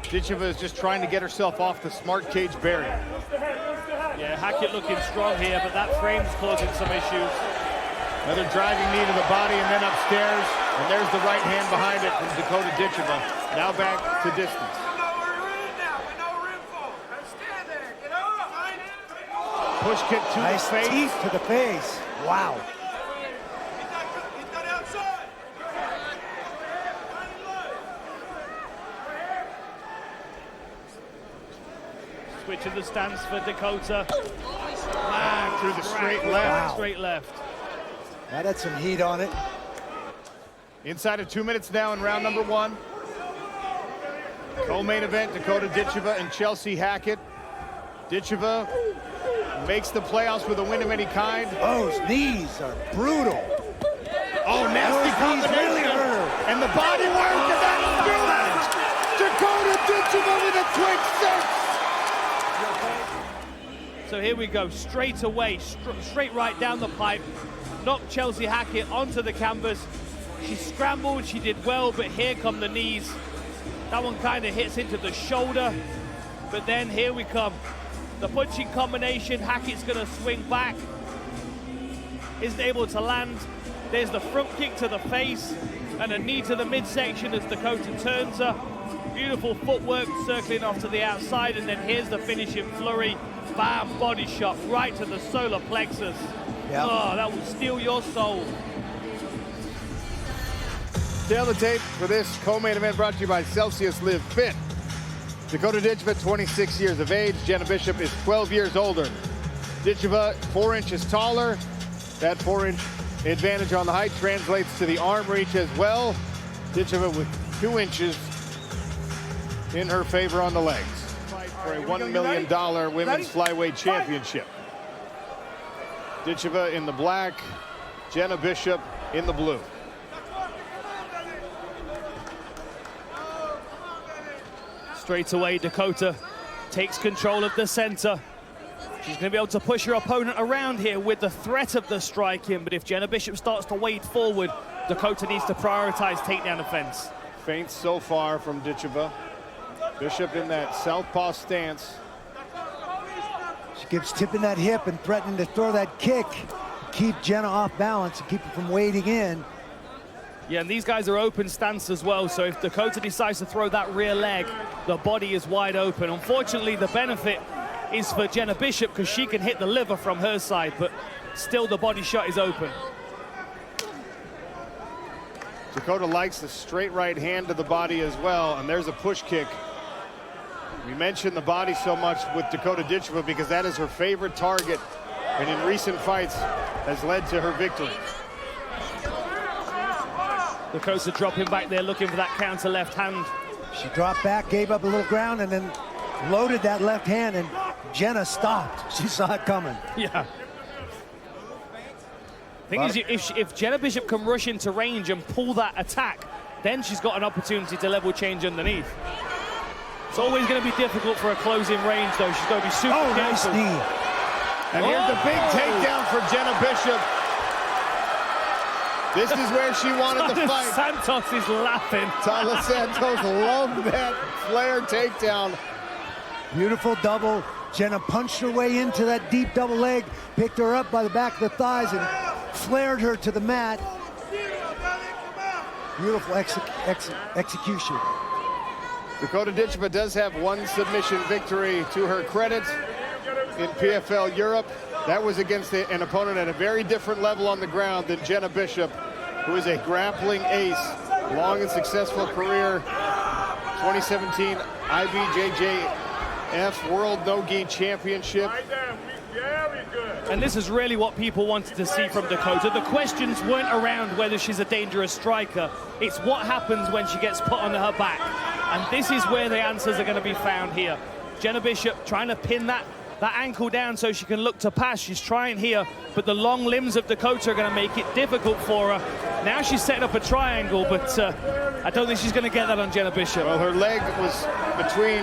Ditcheva is just trying to get herself off the smart cage barrier. Yeah, Hackett looking strong here, but that frame's causing some issues. Another driving knee to the body and then upstairs, and there's the right hand behind it from Dakota Ditcheva. Now back to distance. Push kick to the face. Teeth to the face. Wow. Switching the stance for Dakota. Wow, through the straight left. Wow. Straight left. That had some heat on it. Inside of 2 minutes now in round number 1. Co-main event, Dakota Ditcheva and Chelsea Hackett. Ditcheva makes the playoffs with a win of any kind. Those knees are brutal. Oh, nasty combination. Really hurt her. And the body work, and that'll do it. Dakota Ditcheva with a quick 6. So here we go, straight away, straight right down the pipe. Knocked Chelsea Hackett onto the canvas. She scrambled, she did well, but here come the knees. That one kind of hits into the shoulder, but then here we come. The punching combination, Hackett's gonna swing back. Isn't able to land. There's the front kick to the face and a knee to the midsection as Dakota turns her. Beautiful footwork circling off to the outside, and then here's the finishing flurry. Bam, body shot right to the solar plexus. Yep. Oh, that will steal your soul. Stay on the tape for this co-main event brought to you by Celsius Live Fit. Dakota Ditcheva, 26 years of age. Jenna Bishop is 12 years older. Ditcheva, 4 inches taller. That 4-inch advantage on the height translates to the arm reach as well. Ditcheva with 2 inches in her favor on the legs. Fight for a $1 million women's flyweight championship. Ditcheva in the black, Jenna Bishop in the blue. Straight away, Dakota takes control of the center. She's going to be able to push her opponent around here with the threat of the striking, but if Jenna Bishop starts to wade forward, Dakota needs to prioritize takedown defense. Feints so far from Ditcheva. Bishop in that southpaw stance. She keeps tipping that hip and threatening to throw that kick. Keep Jenna off balance and keep her from wading in. Yeah, and these guys are open stance as well, so if Dakota decides to throw that rear leg, the body is wide open. Unfortunately, the benefit is for Jenna Bishop because she can hit the liver from her side, but still the body shot is open. Dakota likes the straight right hand to the body as well, and there's a push kick. We mentioned the body so much with Dakota Ditcheva because that is her favorite target, and in recent fights has led to her victory. Dakota dropping back there, looking for that counter left hand. She dropped back, gave up a little ground, and then loaded that left hand, and Jenna stopped. She saw it coming. Yeah. Thing is, if Jenna Bishop can rush into range and pull that attack, then she's got an opportunity to level change underneath. It's always going to be difficult for a closing range, though. She's got to be super careful. Nice knee. And here's the big takedown for Jenna Bishop. This is where she wanted the fight. Santos is laughing. Tyler Santos loved that flare takedown. Beautiful double. Jenna punched her way into that deep double leg, picked her up by the back of the thighs, and flared her to the mat. Beautiful execution. Dakota Ditcheva does have one submission victory to her credit in PFL Europe. That was against an opponent at a very different level on the ground than Jenna Bishop, who is a grappling ace. Long and successful career. 2017 IBJJF World No-Gi Championship. And this is really what people wanted to see from Dakota. The questions weren't around whether she's a dangerous striker. It's what happens when she gets put on her back. And this is where the answers are going to be found here. Jenna Bishop trying to pin that ankle down so she can look to pass. She's trying here, but the long limbs of Dakota are going to make it difficult for her. Now she's setting up a triangle, but I don't think she's going to get that on Jenna Bishop. Well, her leg was between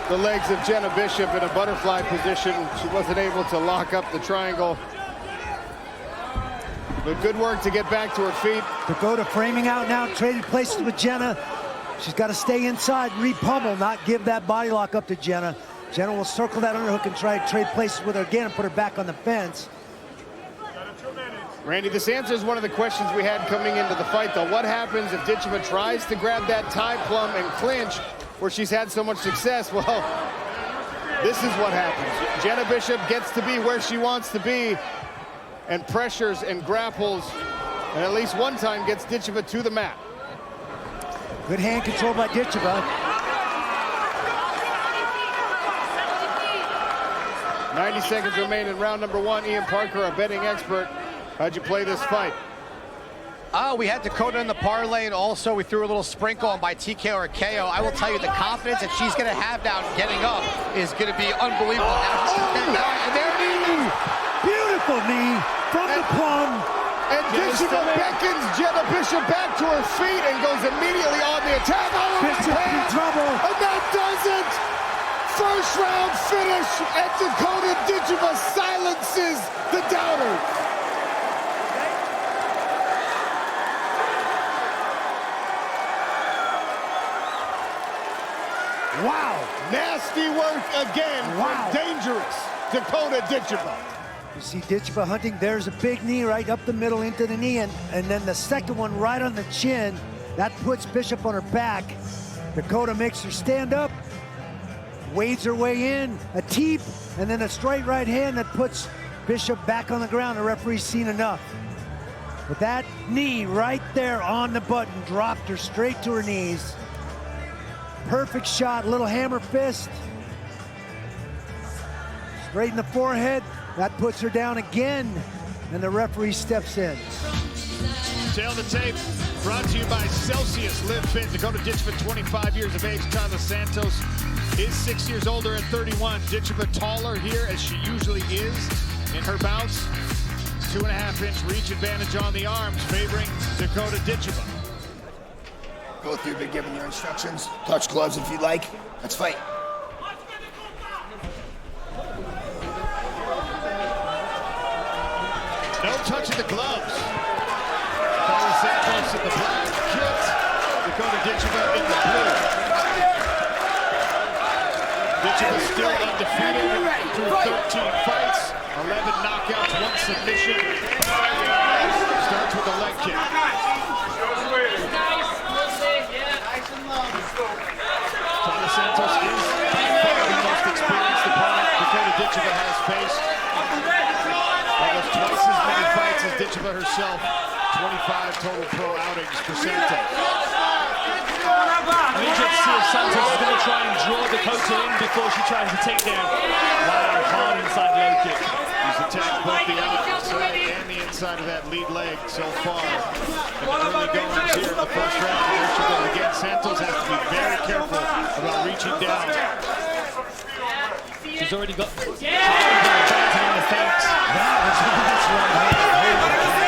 the legs of Jenna Bishop in a butterfly position. She wasn't able to lock up the triangle. But good work to get back to her feet. Dakota framing out now, traded places with Jenna. She's got to stay inside, re-pummel, not give that body lock up to Jenna. Jenna will circle that underhook and try to trade places with her again and put her back on the fence. Randy, this answers one of the questions we had coming into the fight, though. What happens if Ditcheva tries to grab that tie plum and clinch where she's had so much success? Well, this is what happens. Jenna Bishop gets to be where she wants to be and pressures and grapples, and at least one time gets Ditcheva to the mat. Good hand control by Ditcheva. 90 seconds remain in round number one. Ian Parker, our betting expert. How'd you play this fight? We had Dakota in the parlay, and also we threw a little sprinkle on by TKO or KO. I will tell you, the confidence that she's going to have now getting up is going to be unbelievable. Beautiful knee from the plum. And Ditcheva beckons Jenna Bishop back to her feet and goes immediately on the attack. Bishop in trouble. And that does it. First round finish, and Dakota Ditcheva silences the doubter. Wow, nasty work again from dangerous Dakota Ditcheva. You see Ditcheva hunting. There's a big knee right up the middle into the knee, and then the second one right on the chin. That puts Bishop on her back. Dakota makes her stand up, wades her way in, a teep, and then a straight right hand that puts Bishop back on the ground. The referee's seen enough. But that knee right there on the button dropped her straight to her knees. Perfect shot, little hammer fist. Straight in the forehead. That puts her down again, and the referee steps in. Tail the tape, brought to you by Celsius. Live fit. Dakota Ditcheva, 25 years of age. Tyler Santos is 6 years older at 31. Ditcheva taller here, as she usually is in her bouts. 2.5-inch reach advantage on the arms, favoring Dakota Ditcheva. Both of you have been given your instructions. Touch gloves if you like. Let's fight. No touching the gloves. Tyler Santos in the black kit. Dakota Ditcheva in the blue. Ditcheva still undefeated through 13 fights, 11 knockouts, 1 submission. Starts with a leg kick. Tyler Santos is the most experienced opponent Dakota Ditcheva has faced. Almost twice as many fights as Ditcheva herself. 25 total pro outings for Santos. I'm interested to see if Santos is going to try and draw Dakota in before she tries to take down. Wow, hard inside low kick. He's attacked both the outside and the inside of that lead leg so far. In the early goings here in the first round. Again, Santos has to be very careful about reaching down. She's already got on the face. That was a nice right hand.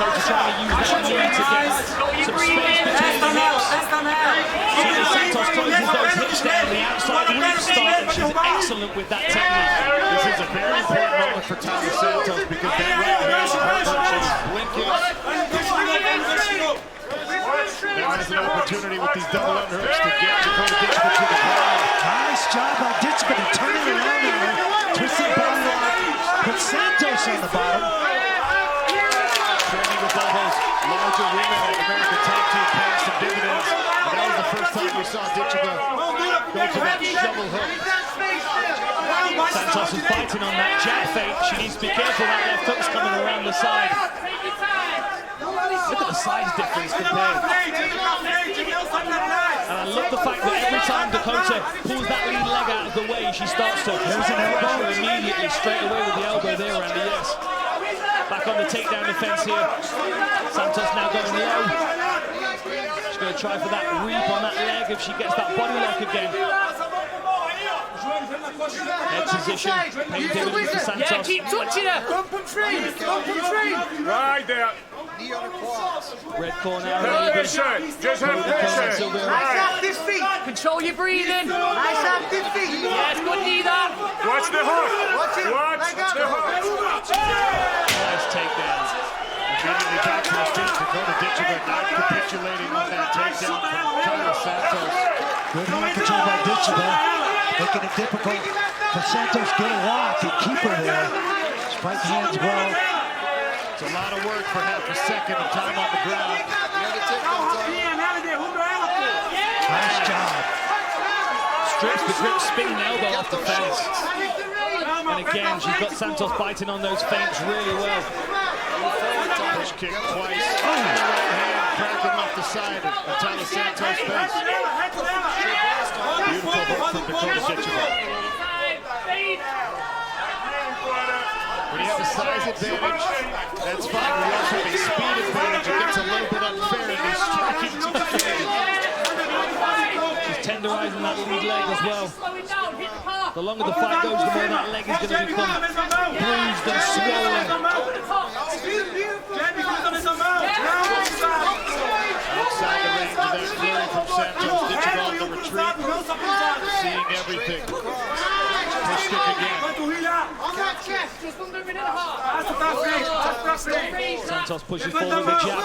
Dakota trying to use that knee to get some space between the hips. Santos closes those hips down, the outside reach start, and she's excellent with that technique. This is a very important moment for Tyler Santos because that right hand hurt her. She's blinking. Now has an opportunity with these double underhooks to get Dakota Ditcheva to the ground. Nice job by Ditcheva to turn it around there. Twisted body lock. Put Santos on the bottom. Training with all those larger women at American Tag Team paying some dividends. And that was the first time we saw Ditcheva go to that shovel hook. Santos is fighting on that jab fake. She needs to be careful that left hook's coming around the side. Look at the size difference compared. And I love the fact that every time Dakota pulls that lead leg out of the way, she starts to pressure immediately straight away with the elbow there, Randy, yes. Back on the takedown defense here. Santos now going low. She's going to try for that reap on that leg if she gets that body lock again. Head position, paying dividends for Santos. Yeah, keep touching her. Right there. Red corner. Just have patience. Nice active feet. Control your breathing. Nice active feet. Yes, good knee that. Watch the hook. Watch the hook. Nice takedown. Immediately back to his feet. Dakota Ditcheva not capitulating on that takedown from Tyler Santos. Good hand control by Ditcheva. Making it difficult for Santos to get a lock and keep her there. Spike hands well. It's a lot of work for half a second of time on the ground. Nice job. Strips the grip, spinning elbow off the fence. And again, she's got Santos biting on those feints really well. Push kick twice. The right hand cracking off the side of Tyler Santos' face. Beautiful hook from Dakota Ditcheva. When you have a size advantage, that's fine. When you also have a speed advantage, it gets a little bit unfair in these striking situations. She's tenderizing that lead leg as well. The longer the fight goes, the more that leg is going to become bruised and swollen. Outside the range of that flurry from Santos, Ditcheva on the retreat, seeing everything. Push kick again. Santos pushes forward with a jab.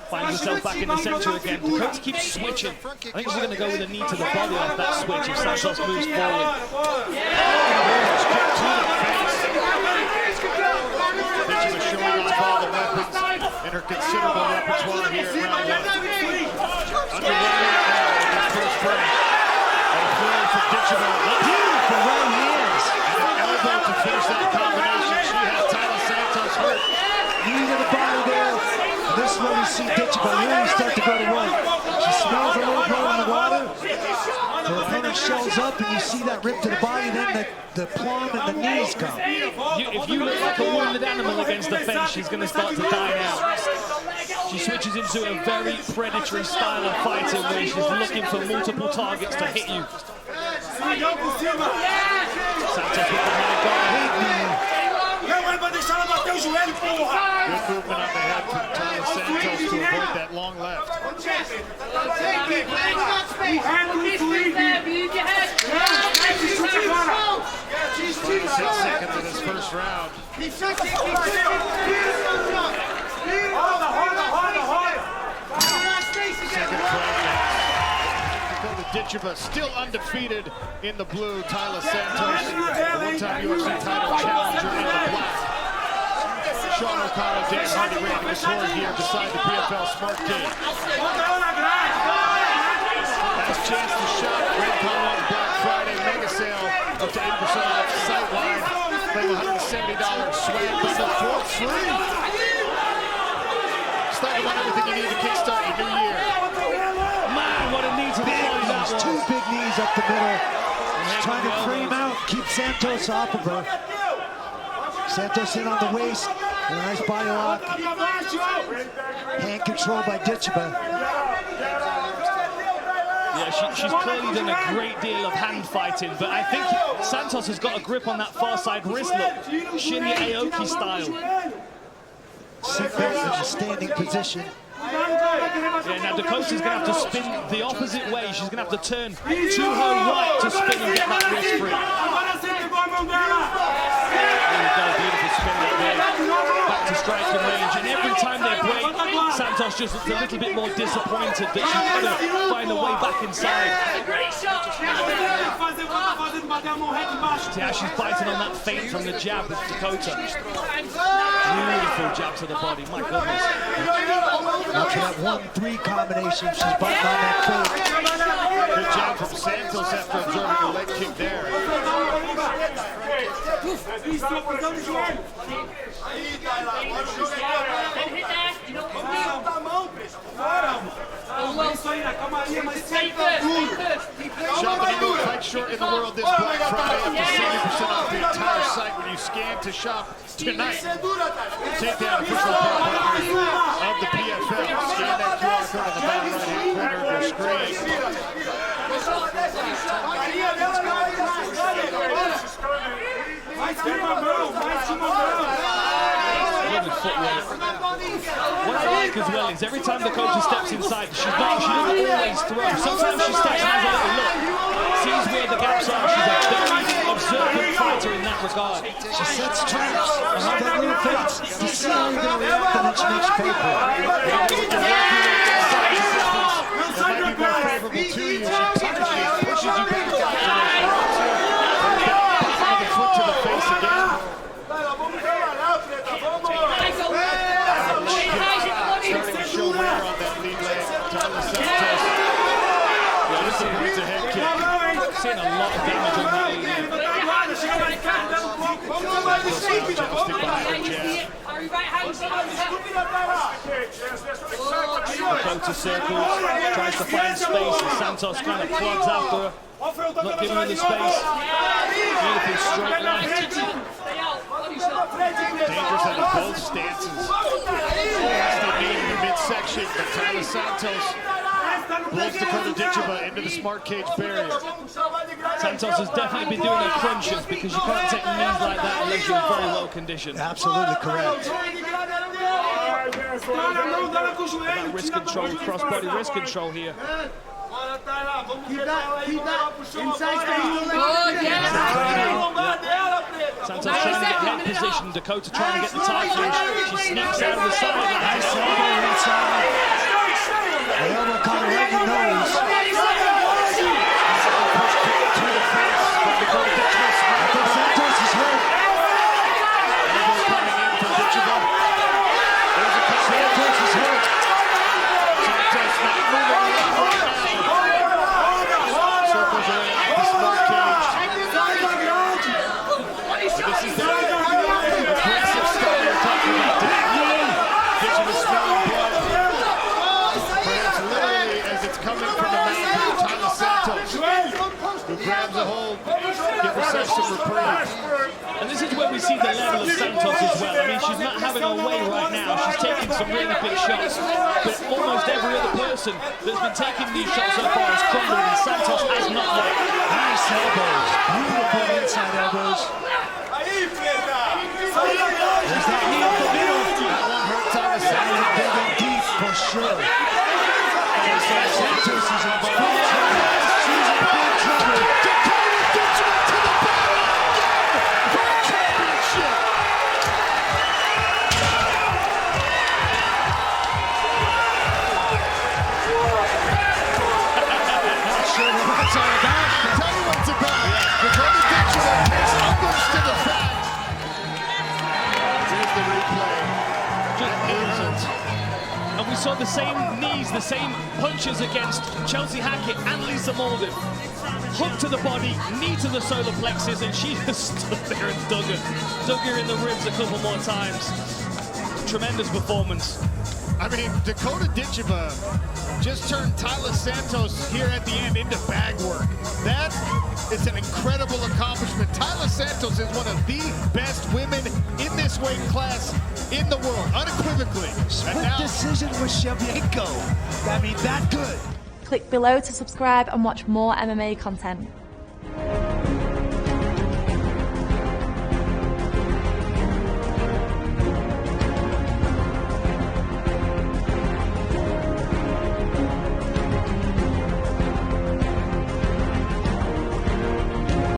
Finds herself back in the center again. Dakota keeps switching. I think she's going to go with a knee to the body off that switch if Santos moves forward. Ditcheva showing off all the weapons in her considerable repertoire here at round one. Underway right now in this first break. And a flurry for Ditcheva. Beautiful right hands. And an elbow to finish that combination. She has Tyler Santos hurt. Knee to the body there. This is where we see Ditcheva really start to go to work. She smells a little blood in the water. Her opponent shows up and you see that rip to the body, then the plum and the knees come. If you look like a wounded animal against the fence, she's going to start to die out. She switches into a very predatory style of fighting where she's looking for multiple targets to hit you. Santos with the high guard. Good movement on the head from Tyler Santos to avoid that long left. 6 seconds in his first round. Second frame. Dakota Ditcheva still undefeated in the blue. Tyler Santos, the one-time UFC title challenger in the black. Sean O'Connell, Dan Hardy, Randy Couture here beside the PFL Smart Key. Last chance to shop. Red Collar Black Friday mega sale. Up to 80% off site-wide. Claim $170 swag bundle for free. Stock about everything you need to kickstart your new year. Man, what a knee to the body that was. Two big knees up the middle. She's trying to frame out, keep Santos off of her. Santos in on the waist. And a nice body lock. Hand control by Ditcheva. Yeah, she's clearly done a great deal of hand fighting, but I think Santos has got a grip on that far side wrist look. Shinya Aoki style. seatbelt in a standing position. Yeah, now Dakota's going to have to spin the opposite way. She's going to have to turn to her right to spin and get that wrist free. There we go, beautiful spin right there. Back to striking range, and every time they break, Santos just looks a little bit more disappointed that she couldn't find a way back inside. See how she's biting on that feint from the jab with Dakota. Beautiful jab to the body, my goodness. After that 1-3 combination, she's biting on that feint. Good jab from Santos after observing the leg kick there. Shop the number one fight short in the world this Black Friday, up to 70% off the entire site when you scan to shop tonight. Take down official partner of the PFL. Scan that QR code on the bottom right-hand corner of your screen. What I like as well is every time Dakota steps inside, she doesn't always throw. Sometimes she steps and has a little look, sees where the gaps are. She's a very observant fighter in that regard. She sets traps, studying feints to see how you're going to react on each next paper. It might be more favorable to you. She punishes you, pushes you back down to the foot to the face again. Starting to show wear on that lead leg. Tyler Santos. Yeah, this is a head kick. Seeing a lot of damage on that lead leg. Dakota circles, tries to find space, and Santos kind of plugs after her, not giving her the space. Beautiful straight line. Dangerous out of both stances. Still being in the midsection, but Tyler Santos blows Dakota Ditcheva into the smart cage barrier. Santos has definitely been doing her crunches because you can't take knees like that unless you're very well conditioned. Absolutely correct. That wrist control, cross-body wrist control here. Santos trying to get head position, Dakota trying to get the tie finish. She sneaks out of the side. Nice elbow inside. The elbow caught her right in the nose. To the face. Dakota Ditcheva. I think Santos is hurt. Elbow coming in for Ditcheva. There's a couple. Santos is hurt. Santos not moving around right now. Circles around the smart cage. But this is that aggressive style you're talking about. Ditcheva smelling blood. Perhaps literally as it's coming from the mouth of Tyler Santos, who grabs a hold, give herself some reprieve. And this is where we see the level of Santos as well. I mean, she's not having her way right now. She's taking some really big shots. But almost every other person that's been taking these shots so far has crumbled, and Santos has not yet. Nice elbows. Beautiful inside elbows. There's that knee up the middle. That one hurt Tyler Santos. Digging deep for sure. Santos is in big trouble. She's in big trouble. Dakota Ditcheva to the bottom for a championship. Not sure what that's all about. Tell you what it's about. Dakota Ditcheva takes umbrage to the fact. Here's the replay. Just innocent. And we saw the same knees, the same punches against Chelsea Hackett and Lisa Malden. Hook to the body, knee to the solar plexus, and she just stood there and dug her in the ribs a couple more times. Tremendous performance. I mean, Dakota Ditcheva just turned Tyler Santos here at the end into bag work. That is an incredible accomplishment. Tyler Santos is one of the best women in this weight class in the world, unequivocally. Split decision with Shevchenko. I mean, that good. Click below to subscribe and watch more MMA content.